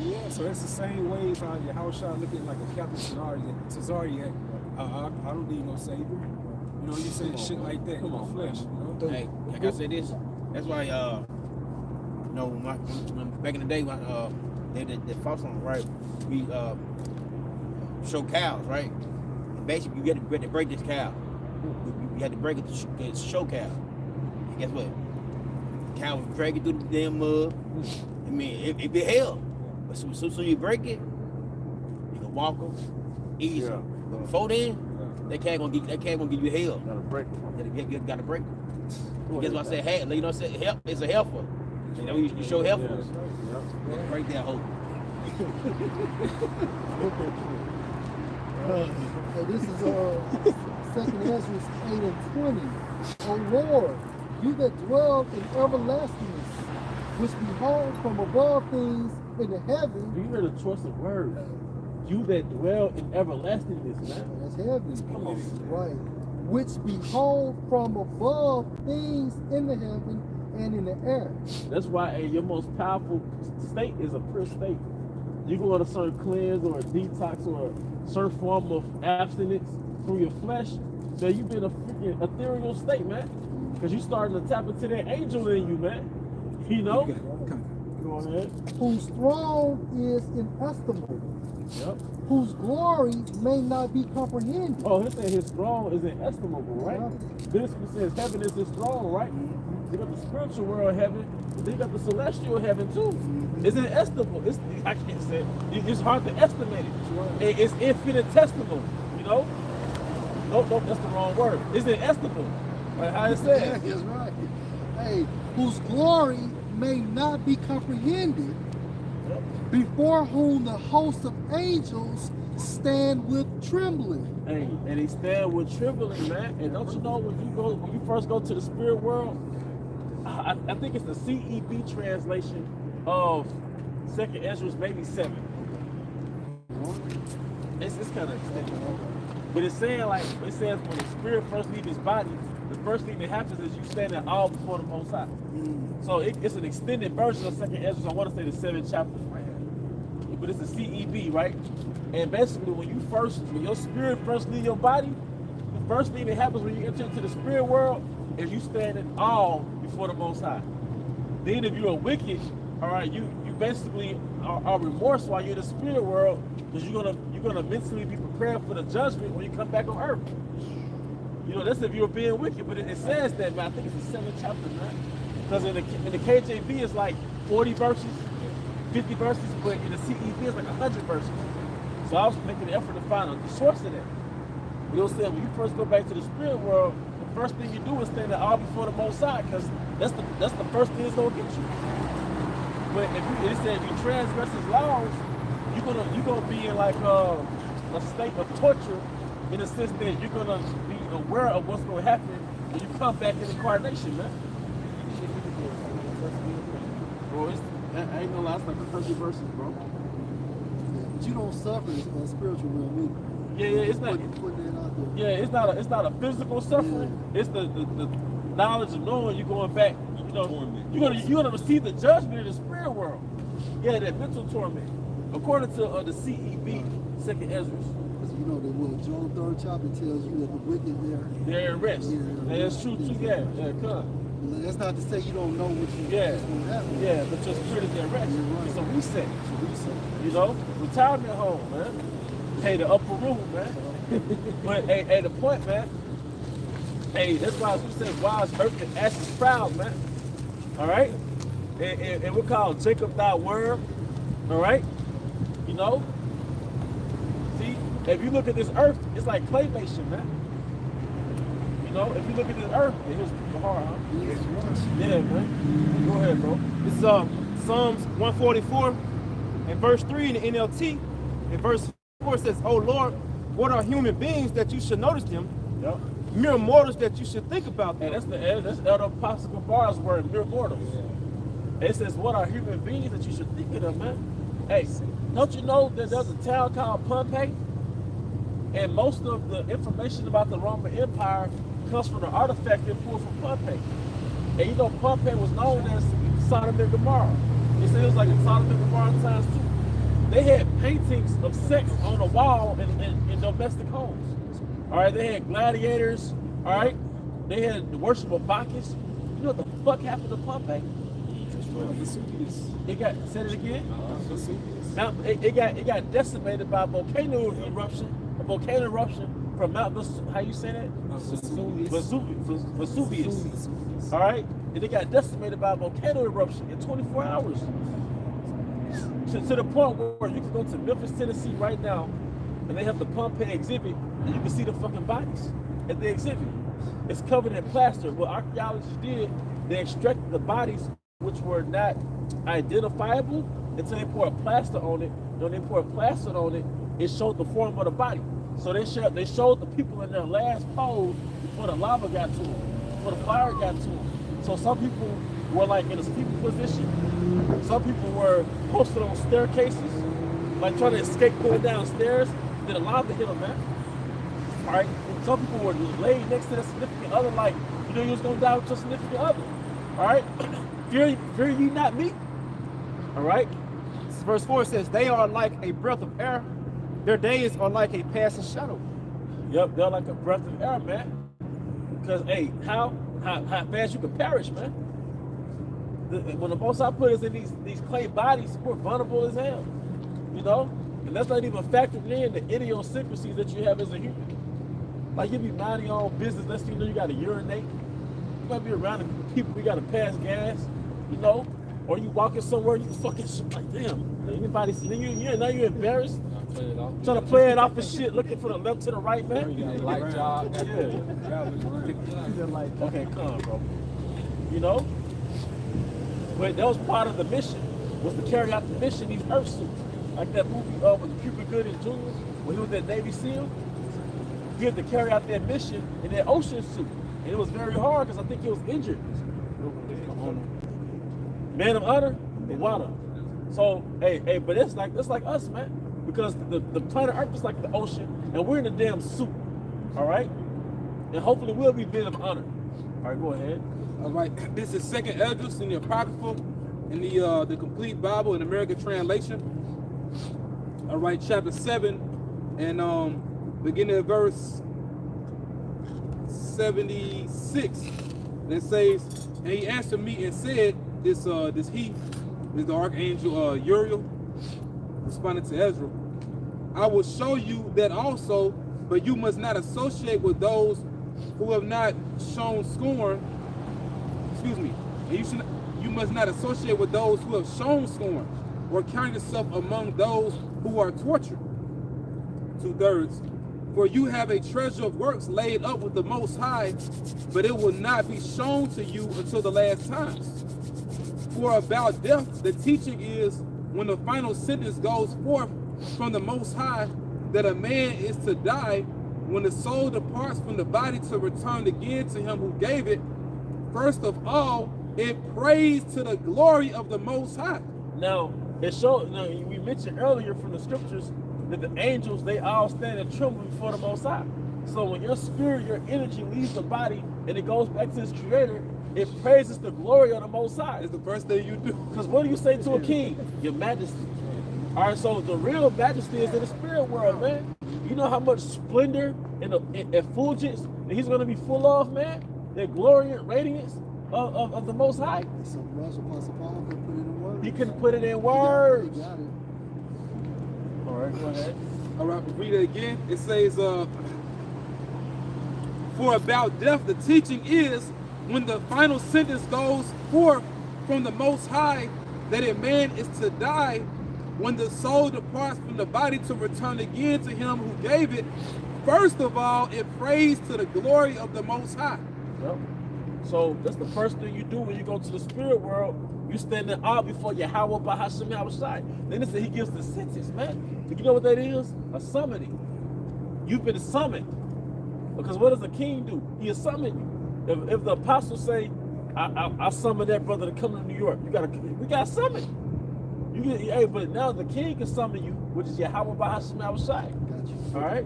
Yeah, so it's the same way how your house shot looking like a Captain Cesariak. I don't need no savior. You say shit like that in my flesh. Hey, like I said this, that's why back in the day when they fought on, right? We show cows, right? And basically you had to break this cow. You had to break it to show cow. And guess what? The cow was dragging through the damn mud. I mean, it be hell. But so you break it, you can walk them easy. Yeah. But before then, that cat gonna give you hell. Gotta break it. You gotta break it. That's why I said help. I said help. It's a helper. You show help. Yeah. Break that hole. Hey, this is 2nd Ezra 8:20. O Lord, you that dwell in everlastingness, which behold from above things in the Do heaven. you hear the choice of words? You that dwell in everlastingness, man. That's heaven. Come on. Right. Which behold from above things in the heaven and in the air. That's why your most powerful state is a pure state. You go on a certain cleanse or a detox or a certain form of abstinence through your flesh, so you've been a freaking ethereal state, man. Because you starting to tap into that angel in you, man. You know? Go ahead. Whose throne is inestimable, Yep. whose glory may not be comprehended. Oh, he said his throne is inestimable, right? This says heaven is his throne, right? You got the spiritual world heaven, but then you got the celestial heaven too. It's inestimable. I can't say it. It's hard to estimate it. It's infinitesimal, you know? Nope, that's the wrong word. It's inestimable. Like how it says. That's right. Hey, whose glory may not be comprehended, Yep. before whom the host of angels stand with trembling. Hey, and he stand with trembling, man. And don't you know when you first go to the spirit world, I think it's the CEB translation of 2nd Ezra, maybe 7. It's kind of extended. But it's saying it says when the spirit first leaves his body, the first thing that happens is you stand in awe before the Most High. So it's an extended version of 2nd Ezra. I want to say the 7th chapter, but it's a CEB, right? And basically, when your spirit first leaves your body, the first thing that happens when you enter into the spirit world is you stand in awe before the Most High. Then, if you're wicked, all right, you basically are remorseful while you're in the spirit world, because you're gonna mentally be prepared for the judgment when you come back on earth. You know, that's if you're being wicked, but it says that, man. I think it's the 7th chapter, man. Because in the KJV it's like 40 verses, 50 verses, but in the CEB it's like 100 verses. So I was making the effort to find the source of that. But it was saying when you first go back to the spirit world, the first thing you do is stand all before the Most High, because that's the first thing that's gonna get you. But it said if you transgress his laws, you're gonna be in like a state of torture, in the sense that you're gonna be aware of what's gonna happen when you come back in incarnation, man. Bro, I ain't gonna lie, it's like 100 verses, bro. But you don't suffer in spiritual realm either. Yeah, it's not. Putting that out there. Yeah, it's not a physical suffering. Yeah. It's the knowledge of knowing you're going back. You know, you're gonna receive the judgment in the spirit world. Yeah, that mental torment, according to the CEB, 2nd Ezra. Because you know that Job 3rd chapter tells you that the wicked they're in rest. Yeah, that's true too. Yeah, come. That's not to say you don't know what's going to happen. Yeah, but your spirit is at rest. Right. It's a reset. You know, retirement home, man. Hey, the upper room, man. But hey, the point, man. Hey, that's why we said, "Why is earth and ashes proud, man?" All right, and we're called Jacob thy worm. All right, you know. See, if you look at this earth, it's like claymation, man. You know, if you look at this earth, it was hard, huh? Yeah, man. Go ahead, bro. This is Psalms 144 and verse 3 in the NLT. And verse 4 says, "Oh Lord, what are human beings that you should notice them? Yep. Mere mortals that you should think about them." And that's Elder Apostle Bar's word, mere mortals. Yeah. It says, what are human beings that you should think of them, man? Hey, don't you know that there's a town called Pompeii? And most of the information about the Roman Empire comes from the artifact they pulled from Pompeii. And you know, Pompeii was known as Sodom and Gomorrah. They said it was like in Sodom and Gomorrah times too. They had paintings of sex on the wall in domestic homes. All right, they had gladiators. All right, they had the worship of Bacchus. You know what the fuck happened to Pompeii? It got, said it again? Now, it got decimated by a volcano eruption from Mount how you say that? Vesuvius. All right, and it got decimated by a volcano eruption in 24 hours. To the point where you can go to Memphis, Tennessee right now, and they have the Pompeii exhibit, and you can see the fucking bodies at the exhibit. It's covered in plaster. What archaeologists did, they extracted the bodies which were not identifiable, until they poured plaster on it. When they poured plaster on it, it showed the form of the body. So they showed the people in their last pose before the lava got to them, before the fire got to them. So some people were like in a sleeping position. Some people were posted on staircases, like trying to escape going downstairs. Then the lava hit them, man. All right. And some people were laid next to their significant other, like you was gonna die with your significant other. All right. Fear ye not me. All right. Verse 4 says, they are like a breath of air. Their days are like a passing shadow. Yep, they're like a breath of air, man. Because, hey, how fast you can perish, man. When the Most High put us in these clay bodies, we're vulnerable as hell, you know? And that's not even factoring in the idiosyncrasies that you have as a human. Like, you be minding your own business, let's you know you got to urinate. You got to be around the people, you got to pass gas, you know? Or you walking somewhere, you fucking shit like, damn, anybody see you? Now you're embarrassed. Trying to play it off and shit, looking for the left to the right, man. You got a light job. Okay, come, bro. You know? But that was part of the mission, was to carry out the mission, these earth suits. Like that movie with Cuba Gooding Jr., when he was at Navy SEAL. He had to carry out that mission in that ocean suit. And it was very hard because I think he was injured. Man of honor and water. So, hey, but it's like us, man. Because the planet Earth is like the ocean, and we're in a damn suit. All right? And hopefully we'll be men of honor. All right, go ahead. All right, this is Second Esdras in the Apocrypha, in the complete Bible in American translation. All right, chapter 7, and beginning at verse 76. And it says, and he answered me and said, this he is the archangel Uriel, responding to Ezra. I will show you that also, but you must not associate with those who have not shown scorn. Excuse me. And you must not associate with those who have shown scorn, or count yourself among those who are tortured. 2/3. For you have a treasure of works laid up with the Most High, but it will not be shown to you until the last times. For about death, the teaching is when the final sentence goes forth from the Most High, that a man is to die when the soul departs from the body to return again to him who gave it. First of all, it prays to the glory of the Most High. Now, it shows, we mentioned earlier from the scriptures that the angels, they all stand and tremble before the Most High. So when your spirit, your energy leaves the body and it goes back to its creator, it praises the glory of the Most High. It's the first thing you do. Because what do you say to a king? Your majesty. All right, so the real majesty is in the spirit world, man. You know how much splendor and effulgence that he's going to be full of, man? That glory and radiance of the Most High. He couldn't put it in words. Got it. All right, go ahead. All right, we'll read it again. It says, for about death, the teaching is when the final sentence goes forth from the Most High, that a man is to die when the soul departs from the body to return again to him who gave it. First of all, it prays to the glory of the Most High. Yep. So that's the first thing you do when you go to the spirit world. You stand in awe before Yahweh Bahashim Yahushai. Then it says he gives the sentence, man. You know what that is? A summoning. You've been summoned. Because what does a king do? He'll summon you. If the apostles say, I summon that brother to come to New York, we got to summon. Hey, but now the king can summon you, which is Yahweh Bahashim Yahushai. Got you. All right?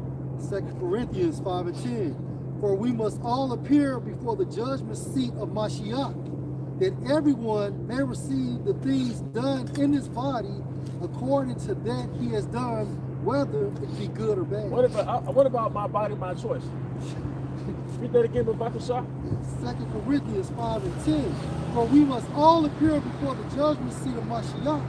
2 Corinthians 5 and 10. For we must all appear before the judgment seat of Mashiach, that everyone may receive the things done in his body according to that he has done, whether it be good or bad. What about my body, my choice? Read that again, Rebecca Shaw. 2 Corinthians 5 and 10. For we must all appear before the judgment seat of Mashiach,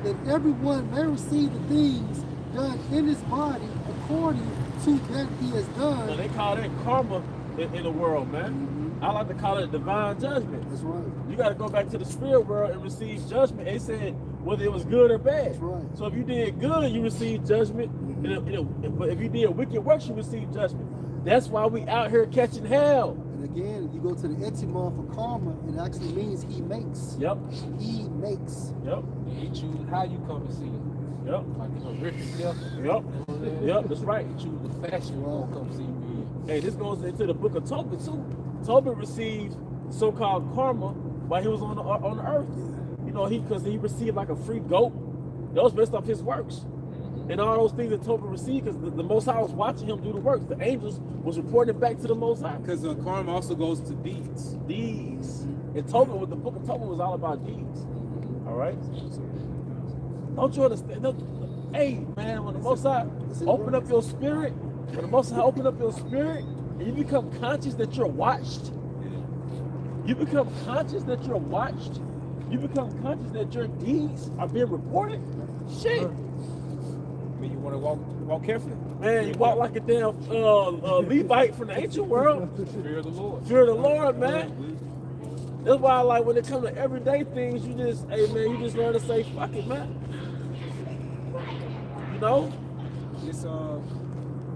that everyone may receive the things done in his body according to that he has done. So they call that karma in the world, man. I like to call it divine judgment. That's right. You got to go back to the spirit world and receive judgment. They said whether it was good or bad. That's right. So if you did good, you receive judgment. But if you did wicked works, you receive judgment. That's why we out here catching hell. And And again, if you go to the etymon for karma, it actually means he makes. Yep. He makes. Yep. And he choose how you come and see him. Yep. Like in a horrific death. Yep. Yep. That's right. He choose the fashion you gonna come see me in. Hey, this goes into the book of Tobit too. Tobit received so-called karma while he was on the earth. You know, because he received like a free goat. That was based off his works. And all those things that Tobit received, because the Most High was watching him do the works. The angels was reporting back to the Most High. Because karma also goes to deeds. Deeds. And Tobit, with the book of Tobit was all about deeds. All right? Don't you understand? Hey, man, when the Most High open up your spirit, when the Most High open up your spirit, and you become conscious that you're watched, you become conscious that you're watched, you become conscious that your deeds are being reported, shit. I mean, you want to walk carefully. Man, you walk like a damn Levite from the ancient world. Fear of the Lord. Fear of the Lord, man. That's why, like, when it comes to everyday things, you just, hey, man, you just learn to say, fuck it, man. You know? It's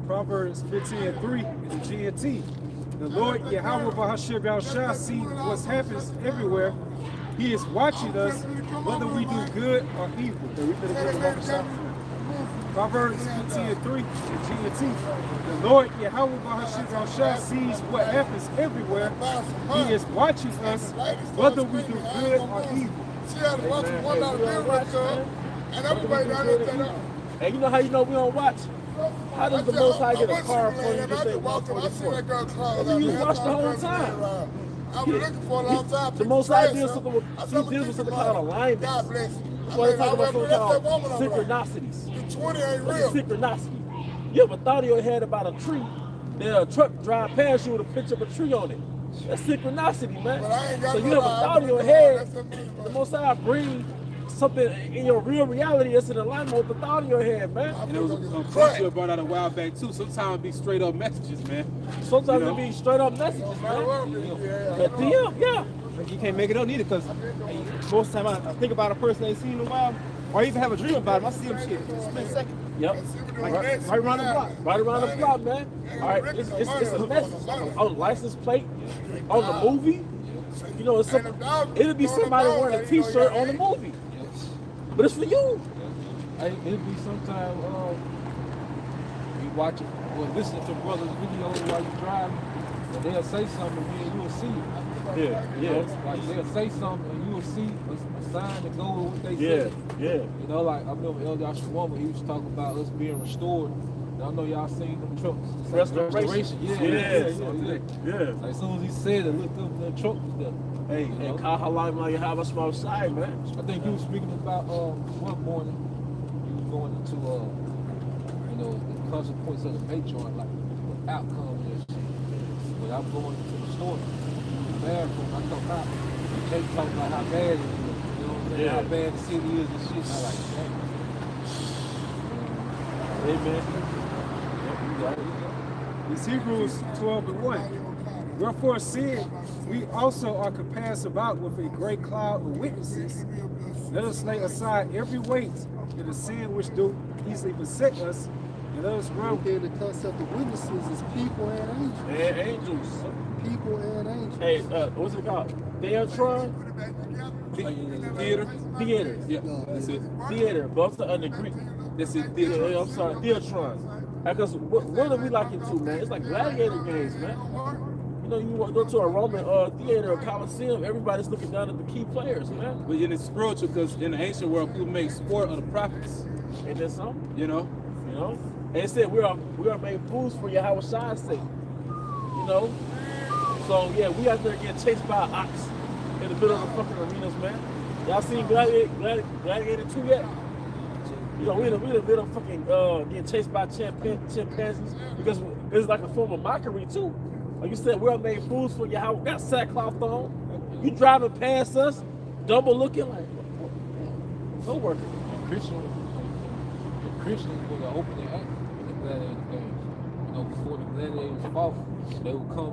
Proverbs 15:3 in the GNT. The Lord Yahweh Bahashir shall see what happens everywhere. He is watching us, whether we do good or evil. Proverbs 15:3 in GNT. The Lord Yahweh Bahashir sees what happens everywhere. He is watching us, whether we do good or evil. And you know how you know we don't watch? How does the Most High get a car for you to say 144? You watch the whole time. The Most High did something with, he did something called alignment. That's why they talk about something called synchronicities. What's a synchronicity? You ever thought in your head about a tree, then a truck drive past you with a picture of a tree on it? That's synchronicity, man. So you ever thought in your head, the Most High bring something in your real reality that's in alignment with the thought in your head, man. And there was a quote you brought out a while back too. Sometimes it be straight up messages, man. Sometimes it be straight up messages, man. DM, yeah. You can't make it up neither, because most of the time I think about a person I ain't seen in a while, or even have a dream about him. I see him shit. Split second. Yep. Right around the block. Right around the block, man. All right, it's a message on the license plate, on the movie. You know, it's it'll be somebody wearing a T-shirt on the movie, but it's for you. It'll be sometime you watch it or listen to brothers' videos while you driving, and they'll say something and you'll see it. Yeah, You know, like they'll say something and you'll see a sign to go with what they say. Yeah. You know, like I remember Elder Ashwama, he was talking about us being restored. And I know y'all seen them trucks. Restoration. Yeah. Yeah. Like, as soon as he said it, looked up, the truck was there. Hey, and Kahalayim how much more side, man. I think you was speaking about one morning, you was going into you know, the consequence of the matriarch, like the outcome of this shit. When I'm going to the store, the bathroom, I come out, they talk about how bad it is. You know what I'm saying? Yeah. How bad the city is and shit. And I like, dang. Amen. It's Hebrews 12:1. Wherefore, seeing we also are compassed about with a great cloud of witnesses, let us lay aside every weight and the sin which do easily beset us, and let us run. Okay, the concept of witnesses is people and angels. And angels. People and angels. Hey, what's it called? Theatron? Theater. Theater. Yeah, that's it. Theater, but I'm sorry, the Greek. That's it. Yeah, Theater. I'm sorry, Theatron. Because what are we like into, man? It's like gladiator games, man. You know, you go to a Roman theater or Coliseum, everybody's looking down at the key players, man. But in the spiritual, because in the ancient world, people make sport of the prophets. And then some, You know. you know. And it said we are made fools for Yahweh Shai's sake. You know? So yeah, we out there getting chased by an ox in the middle of the fucking arenas, man. Y'all seen Gladiator 2 yet? You know, we in the middle of fucking getting chased by chimpanzees because it's like a form of mockery too. Like you said, we're made fools for you. How we got sackcloth on? You driving past us, double looking like no working. The Christians were the opening act in the gladiator games. You know, before the gladiators fought, they would come.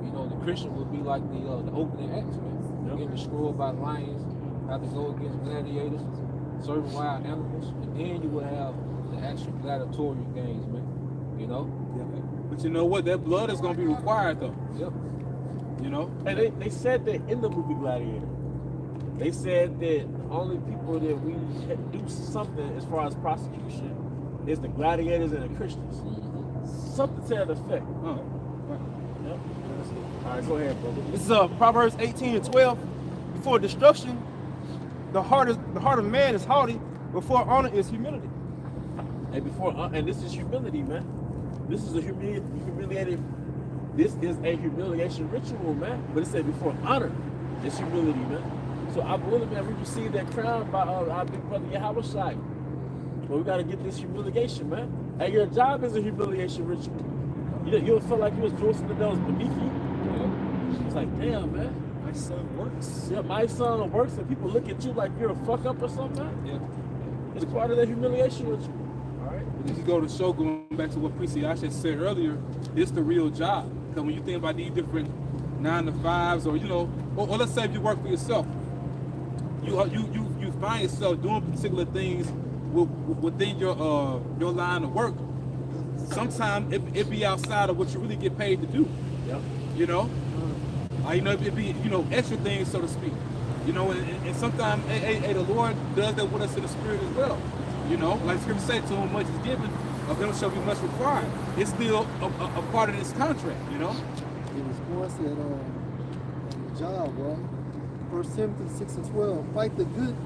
You know, the Christian would be like the opening acts, man. Getting destroyed by lions, have to go against gladiators, serving wild animals, and then you would have the actual gladiatorial games, man. You know? But you know what? That blood is gonna be required though. Yep. You know? And they said that in the movie Gladiator. They said that only people that we do something as far as prosecution is the gladiators and the Christians. Something to that effect. Oh. Yep. All right, go ahead, brother. This is Proverbs 18:12. Before destruction, the heart of man is haughty. Before honor is humility. And and this is humility, man. This is a humiliated. This is a humiliation ritual, man. But it said before honor is humility, man. So I believe, man, we received that crown by our big brother Yahweh Shai. But we got to get this humiliation, man. And your job is a humiliation ritual. You don't feel like you was doing something that was beneath you. It's like, damn, man. My son works. Yeah, my son works, and people look at you like you're a fuck up or something. Yeah. It's part of the humiliation ritual. All right. But if you go to show, going back to what Priest Yasha said earlier, it's the real job. Because when you think about these different 9-to-5s, or you know, or let's say if you work for yourself, you find yourself doing particular things within your line of work. Sometimes it be outside of what you really get paid to do. Yep. You know, you know, it be extra things, so to speak. You know, and sometimes the Lord does that with us in the spirit as well. You know, like Scripture said, to whom much is given, of them shall be much required. It's still a part of this contract. You know. It was once at on the job, right? 1 Timothy 6:12. Fight the good.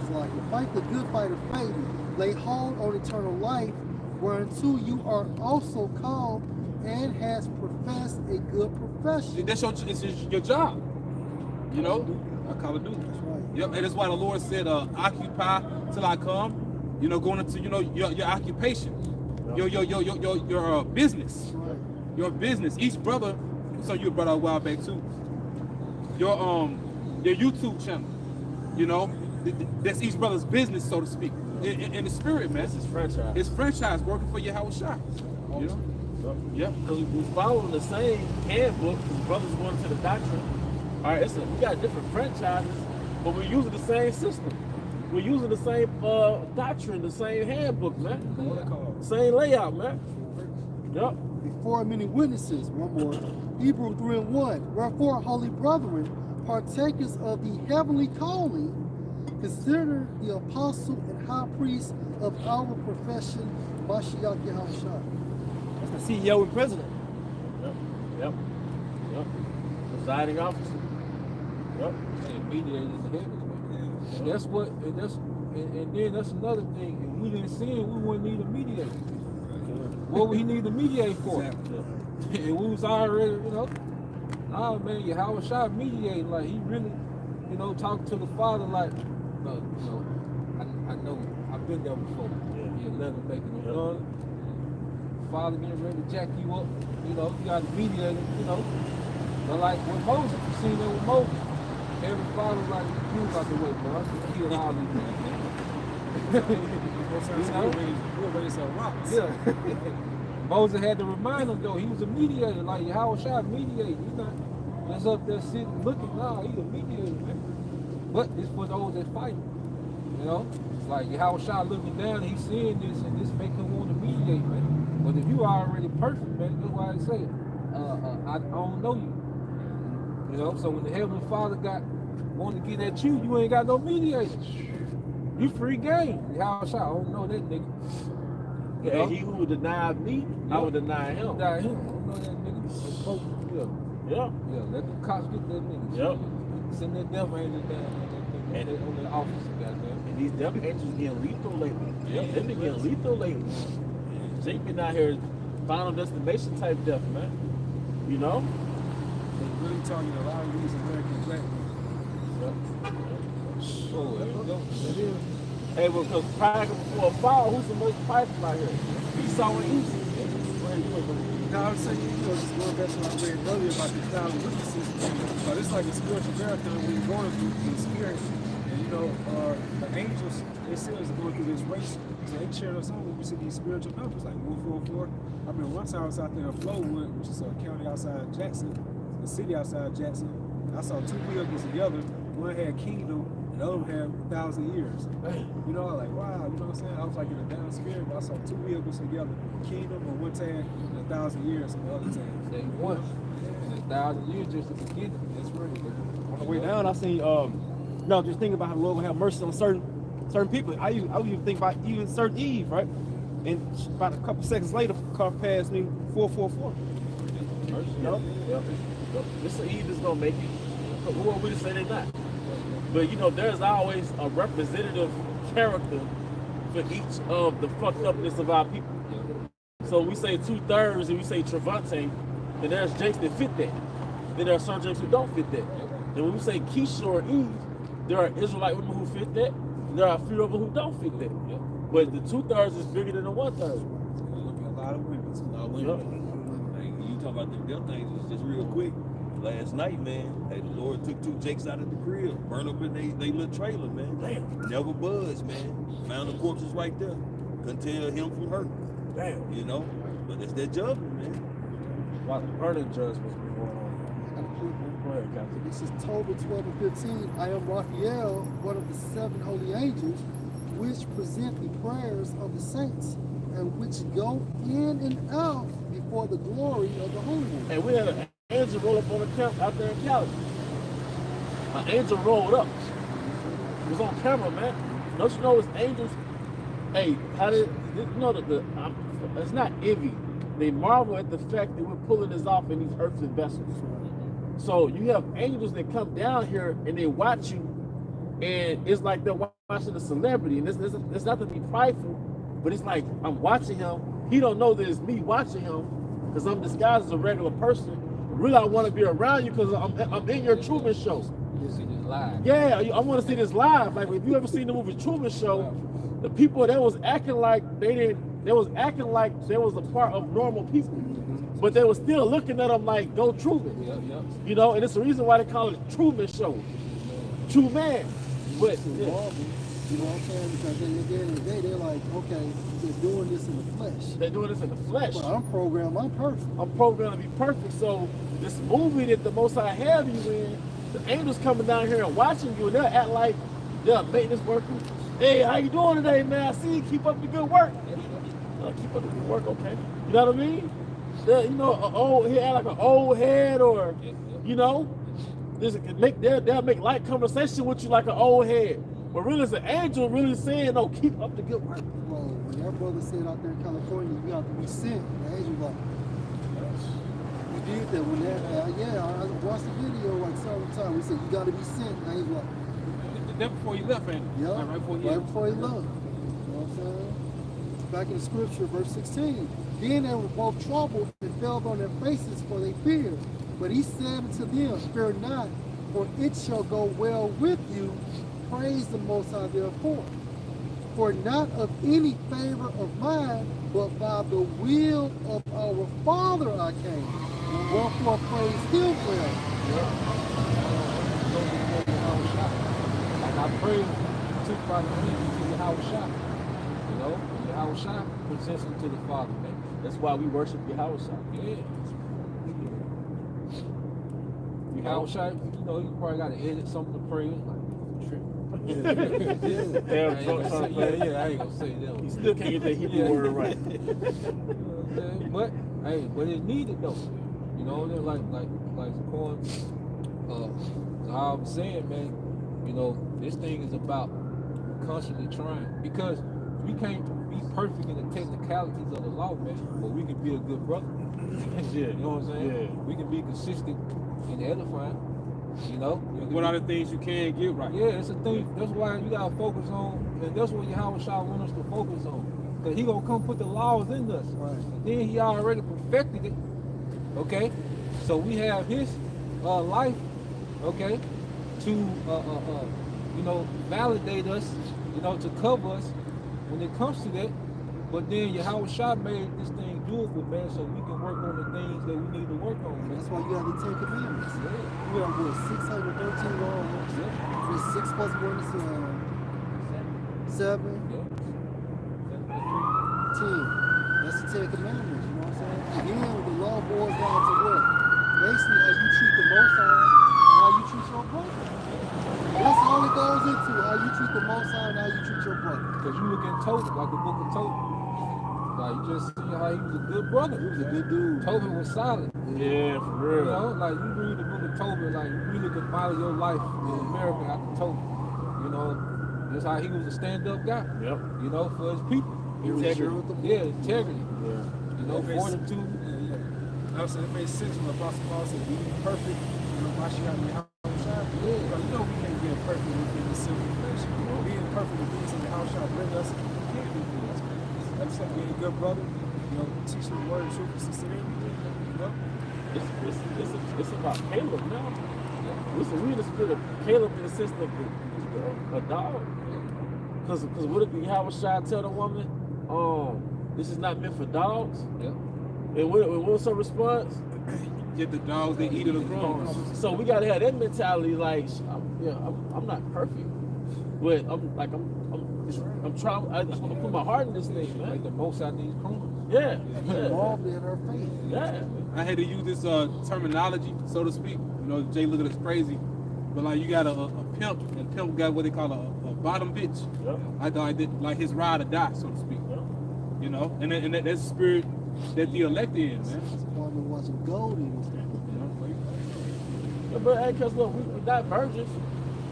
It's like fight the good fight of faith. Lay hold on eternal life, whereunto you are also called, and has professed a good profession. That's your job. You know, I call it duty. That's right. Yep, and that's why the Lord said, "Occupy till I come." You know, going into your occupation, your business, That's right. your business. Each brother, so you brought out a while back too. Your YouTube channel, you know, that's each brother's business, so to speak, in the spirit, man. This is franchise. It's franchise working for Yahweh Shai. You know, Yeah, because we following the same handbook. Because brothers going to the doctrine. All right, we got different franchises, but we're using the same system. We're using the same doctrine, the same handbook, man. Same layout, man. Yep. Before many witnesses, one more. Hebrews 3:1. Wherefore, holy brethren, partakers of the heavenly calling, consider the apostle and high priest of our profession, Mashiach Yahushua. That's the CEO and president. Yep. Presiding officer. Yep. And mediated in the heavens, man. And that's what, and then that's another thing. If we didn't sin, we wouldn't need a mediator. What would he need to mediate for? And we was already, oh man, Yahweh Shai mediating, like he really, talking to the Father like, I know, I've been there before. Yeah, let him make it done. Father getting ready to jack you up, you got to mediate, But like with Moses, you seen that with Moses. Every father like, you about to wait, bro. I should kill all these We'll raise up rocks. Yeah. Moses had to remind him though, he was a mediator, like Yahweh Shai mediator. He's not just up there sitting looking, nah, he's a mediator, man. But it's for those that fight. It's like Yahweh Shai looking down, he's seeing this, and this make him want to mediate, man. But if you are already perfect, man, that's why I say, I don't know you. So when the Heavenly Father wanting to get at you, you ain't got no mediator. You free game. Yahweh Shai, I don't know that nigga. And he who would deny me, I would deny him. Deny him. I don't know that nigga. Yeah. Yeah, let the cops get that nigga. Yep. Send that devil angel down on the officer, goddamn. And these devil angels getting lethal lately. Yep. They've been getting lethal lately. Jake been out here final destination type death, man. They really talking a lot of these American black people. Oh, there you go. That is. Hey, well, because prior before a fall, who's the most prideful out here? Esau and Esau. Now I'm saying, just going back to what I read earlier about the 1,000 witnesses, but it's like a spiritual marathon when you're going through the spirit. And the angels, they see us going through this race. So they cheered us on when we see these spiritual numbers, like 144. I remember one time I was out there in Flowood, which is a county outside Jackson, a city outside Jackson. I saw two vehicles together. One had Kingdom and the other one had 1,000 years. You know, I'm like, wow, you know what I'm saying? I was like in a down spirit, but I saw two vehicles together, kingdom on one time and 1,000 years on the other time. Day one. And 1,000 years just the beginning. That's right. On the way down, I seen, just thinking about how the Lord will have mercy on certain people. I would even think about even certain Eve, right? And about a couple seconds later, car passed me 444. This Eve is gonna make it. Who are we to say they're not? But you know, there's always a representative character for each of the fucked upness of our people. So we say 2/3 and we say Trevante, then there's Jakes that fit that. Then there are some Jakes who don't fit that. And when we say Keisha or Eve, there are Israelite women who fit that. There are a few of them who don't fit that. But the 2/3 is bigger than the 1/3. A lot of women. A lot of women. Hey, you talk about the death things, it's just real quick. Last night, man, hey, the Lord took 2 Jakes out of the crib, burned up in they little trailer, man. Damn. Never buzzed, man. Found the corpses right there. Couldn't tell him from her. Damn. You know? But it's that judgment, man. While the burning judgment's been going on. Go ahead, Captain. This is Tobit 12 and 15. I am Raphael, one of the 7 holy angels, which present the prayers of the saints, and which go in and out before the glory of the Holy One. And we had an angel roll up on the camp out there in Cali. An angel rolled up. It was on camera, man. Don't you know it's angels? Hey, how did you know that it's not envy. They marvel at the fact that we're pulling this off in these earthly vessels. So you have angels that come down here and they watch you, and it's like they're watching a celebrity. And it's not to be prideful, but it's like I'm watching him. He don't know that it's me watching him because I'm disguised as a regular person. Really, I want to be around you because I'm in your Truman Show. You see this live. Yeah, I want to see this live. Like, if you ever seen the movie Truman Show, the people that was acting like they was a part of normal people, but they were still looking at them like, go Truman. You know, and it's the reason why they call it Truman Show. True man. But You know what I'm saying? Because at the end of the day, they're like, okay, they're doing this in the flesh. they're doing this in the flesh. But I'm programmed, I'm perfect. I'm programmed to be perfect. So this movie that the Most High have you in, the angels coming down here and watching you, and they'll act like they're a maintenance worker. Hey, how you doing today, man? I see you. Keep up the good work. Keep up the good work, okay? You know what I mean? You know, he act like an old head, or you know, they'll make light conversation with you like an old head. But really, it's an angel really saying, no, keep up the good work. Well, when that brother said out there in California, you have to be sent, the angel like, you did that when that, I watched the video like several times. We said, you got to be sent, the angel like, The day before you left, ain't it? yeah, Right before you right before he left. You know what I'm saying? Back in the scripture, verse 16. Then they were both troubled and fell on their faces, for they feared. But he said unto them, fear not, for it shall go well with you. Praise the Most High therefore. For not of any favor of mine, but by the will of our Father I came. Wherefore praise him well. Like I prayed, took by the hand to the house shop. You know, the house shop presents him to the Father, man. That's why we worship Yahweh Shah. Yeah. House shop, you know, you probably got to edit some of the prayers. Like, trip. I ain't gonna say that. You still can't get that Hebrew word right. You know what I'm saying? But it's needed though. You know, like Zaquan, so how I'm saying, man, you know, this thing is about constantly trying, because we can't be perfect in the technicalities of the law, man, but we can be a good brother. Yeah. You know what I'm saying? Yeah. We can be consistent and edifying. You know, What are the things you can get right? yeah, it's a thing. That's why you gotta focus on, and that's what Yahweh Shah wants us to focus on. Cause he gonna come put the laws in us. Right. And then he already perfected it. Okay? So we have his life, okay, to you know, validate us, you know, to cover us when it comes to that. But then Yahweh Shah made this thing doable, man, so we can work on the things that we need to work on, man. That's why you got the 10 Commandments. You got what, 613 laws? Yeah. It's 6 plus 1 is 7, Yeah. 10. That's the 10 Commandments, you know what I'm saying? Again, the law boils down to what? Basically, how you treat the Most High and how you treat your brother. That's all it goes into. the Most High and how you treat your brother. Because you look in Tobit, like the book of Tobit. Like you just see how he was a good brother. He was a good dude. Tobit was solid. Yeah, for You real. know, like you read the book of Tobit, like you really could model your life in America after Tobit. You know, that's how he was a stand-up guy. Yep. You know, for his people. He was sure with the Yeah, integrity. Yeah. You know, fortitude. I was saying it made sense when Apostle Paul said, "Be perfect." You know, why she got me house shop? Yeah. You know, we can't get perfect within the simple flesh. You know, being perfect with things in the house shop bring us. We can't do things. That's like being a good brother. You know, teaching the word, truth, and sincerity. You know. It's about Caleb now. Listen, we in the spirit of Caleb in the sense of a dog. Because what did the Yahushua tell the woman? This is not meant for dogs. Yeah. And what was her response? Get the dogs, they eat it the crumbs. So we gotta have that mentality. Like, I'm not perfect, but I'm trying. I'm put my heart in this thing, man. Like the most out these crumbs. Yeah. Involved in her faith. Yeah. I had to use this terminology, so to speak. You know, Jay look at us crazy, but like you got a pimp, and pimp got what they call a bottom bitch. Yep. I thought I did like his ride or die, so to speak. Yep. You know, and that's the spirit that the elect is, man. It's one that watching gold in his Yeah, but hey, cause look, we're not virgins.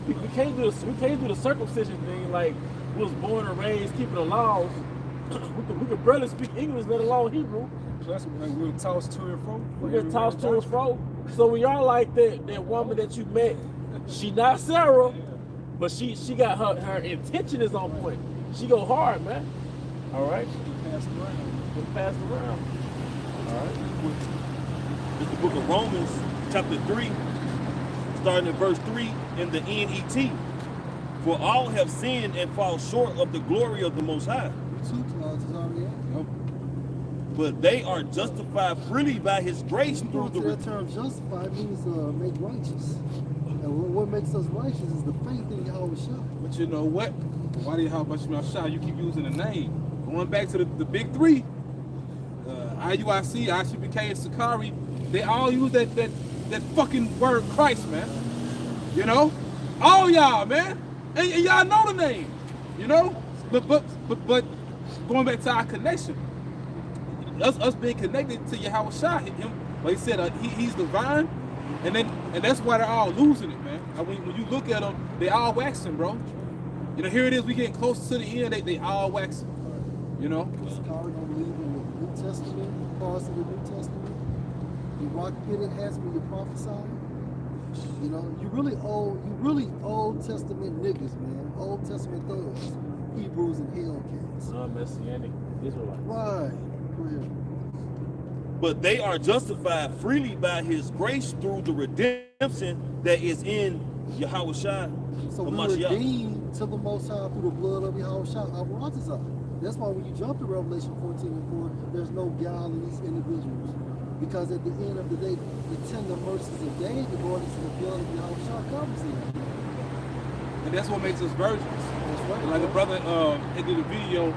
We can't do this. We can't do the circumcision thing. Like we was born and raised keeping the laws. we could barely speak English, let alone Hebrew. Plus, like, we were tossed to and fro. We get tossed to and fro. So we are like that woman that you met. She not Sarah, but she got her intention is on point. She go hard, man. All right. Passed around. Get passed around. All right. It's the book of Romans, chapter 3, starting at verse 3 in the NET. For all have sinned and fall short of the glory of the Most High. Two clauses already out. But they are justified freely by his grace through the... That term justified means make righteous. And what makes us righteous is the faith in Yahushua. But you know what? Why do you how much shot? You keep using the name. Going back to the big three, IUIC, ICBK, Sakari, they all use that fucking word Christ, man. You know? All y'all, man. And y'all know the name. You know? But going back to our connection. Us being connected to Yahushua, him, like he said, he's divine, and that's why they're all losing it, man. When you look at them, they all waxing, bro. You know, here it is, we getting close to the end, they all waxing. You know? Sakari don't believe in the New Testament, parts of the New Testament. The rock pit enhancement, you prophesy. You know, you really Old Testament niggas, man. Old Testament thugs, Hebrews and Hellcats. Non-Messianic Israelites. Why? But they are justified freely by his grace through the redemption that is in Yahushua. So we're redeemed to the Most High through the blood of Yahushua of Ratazah. That's why when you jump to Revelation 14:4, there's no guile in these individuals. Because at the end of the day, the tender mercies of David going into the blood of Yahushua comes in. And that's what makes us virgins. That's right. Like the brother he did a video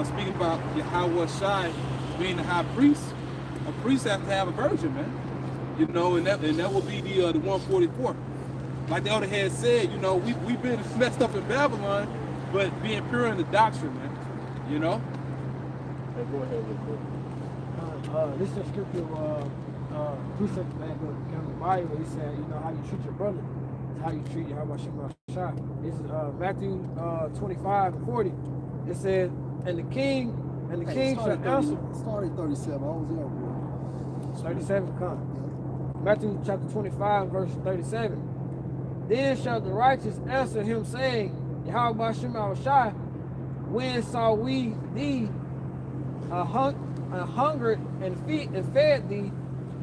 speaking about Yahushua being the high priest. A priest has to have a virgin, man. You know, and that will be the 144. Like the elder had said, you know, we've been messed up in Babylon, but being pure in the doctrine, man. You know? Hey, go ahead with it. This is scripture, precept back of the Bible. He said, you know, how you treat your brother is how you treat Yahushua. This is Matthew 25:40. It says, and the king shall answer. Started 37. I was there, bro. 37 come. Matthew chapter 25, verse 37. Then shall the righteous answer him, saying, Yahushua, when saw we thee hungered and fed thee,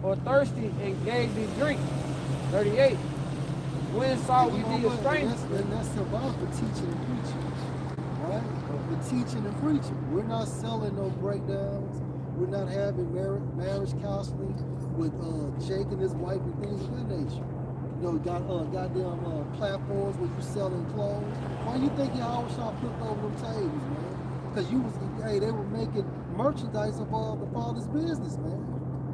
or thirsty and gave thee drink? 38. When saw we thee a stranger? And that's about the teaching and preaching, right? The teaching and preaching. We're not selling no breakdowns. We're not having marriage counseling with Jake and his wife and things of that nature. You know, goddamn platforms where you selling clothes. Why you think Yahushua flipped over them tables, man? Because they were making merchandise of the Father's business, man.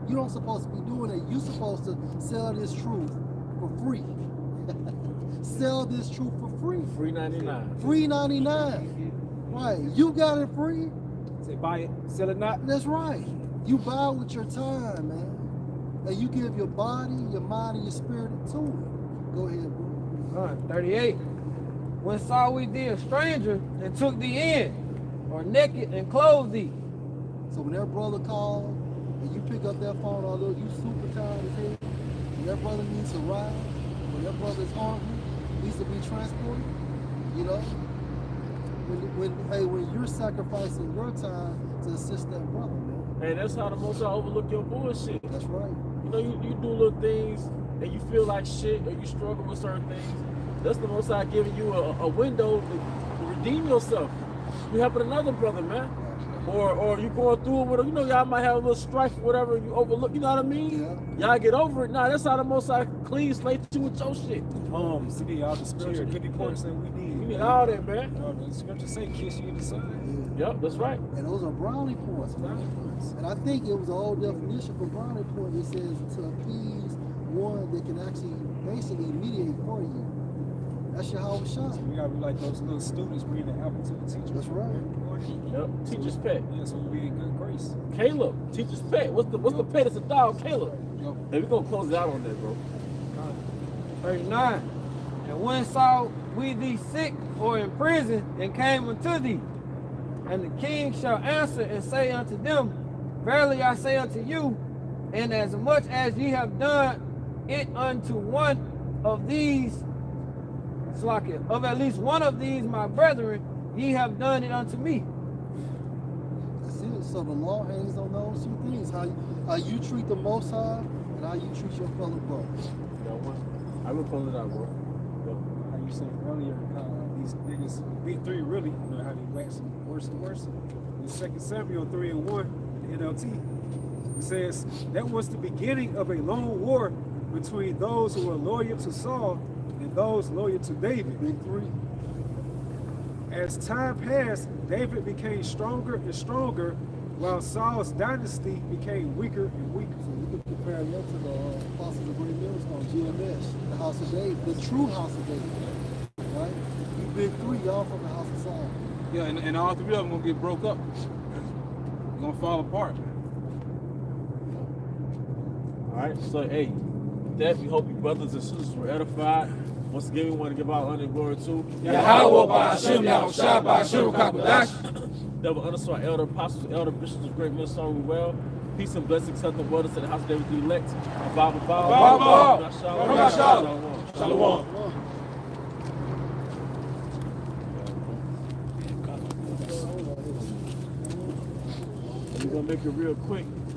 You don't supposed to be doing that. You're supposed to sell this truth for free. sell this truth for free. Free 99. Free 99. Right. You got it free. Say buy it, sell it not. That's right. You buy with your time, man. And you give your body, your mind, and your spirit to it. Go ahead, bro. 38. When saw we thee a stranger and took thee in, or naked and clothed thee. So when that brother called and you pick up that phone, although you super tired as hell, when that brother needs a ride, when that brother is hungry, needs to be transported, you know? When you're sacrificing your time to assist that brother, man. Hey, that's how the Most High overlook your bullshit. That's right. You know, you do little things and you feel like shit or you struggle with certain things. That's the Most High giving you a window to redeem yourself. You helping another brother, man. Or you going through it with a, you know, y'all might have a little strife or whatever, you overlook, you know what I mean? Yeah. Y'all get over it. Nah, that's how the Most High clean slate you with your shit. CD, all the spiritual good reports that we need. You need all that, man. The scripture say kiss you in the side. Yep, that's right. And those are brownie points, man. And I think it was an old definition for brownie point. It says to appease one that can actually basically mediate for you. That's your Howard shot. We gotta be like those little students bringing the apple to the teacher. That's right. Yep, teacher's pet. Yeah, so we be in good grace. Caleb, teacher's pet. What's the pet? It's a dog, Caleb. Hey, we're gonna close it out on that, bro. 39. And when saw we thee sick or in prison and came unto thee, and the king shall answer and say unto them, verily I say unto you, and as much as ye have done it unto one of these, of at least one of these my brethren, ye have done it unto me. That's it. So the law hangs on those two things: how you treat the Most High and how you treat your fellow brothers. I will close it out, bro. How you said earlier, these niggas, big three really, you know how they wax worse and worse. In 2 Samuel 3:1, the NLT, it says, that was the beginning of a long war between those who were loyal to Saul and those loyal to David. Big three. As time passed, David became stronger and stronger, while Saul's dynasty became weaker and weaker. So you can compare that to the Apostles of Great Millstone, GMS, the House of David, the true House of David, right? You big three, y'all from the House of Saul. Yeah, and all three of them gonna get broke up. They're gonna fall apart. All right, so hey, with that, we hope you brothers and sisters were edified. Once again, we want to give our honor and glory to Yahweh Ba'ashem Yahushua Ba'ashem Kakadash. Devil underscore elder apostles, elder bishops of Great Millstone, well. Peace and blessings, health and wonders to the house of David the elect. Bible. Shalom. We're gonna make it real quick.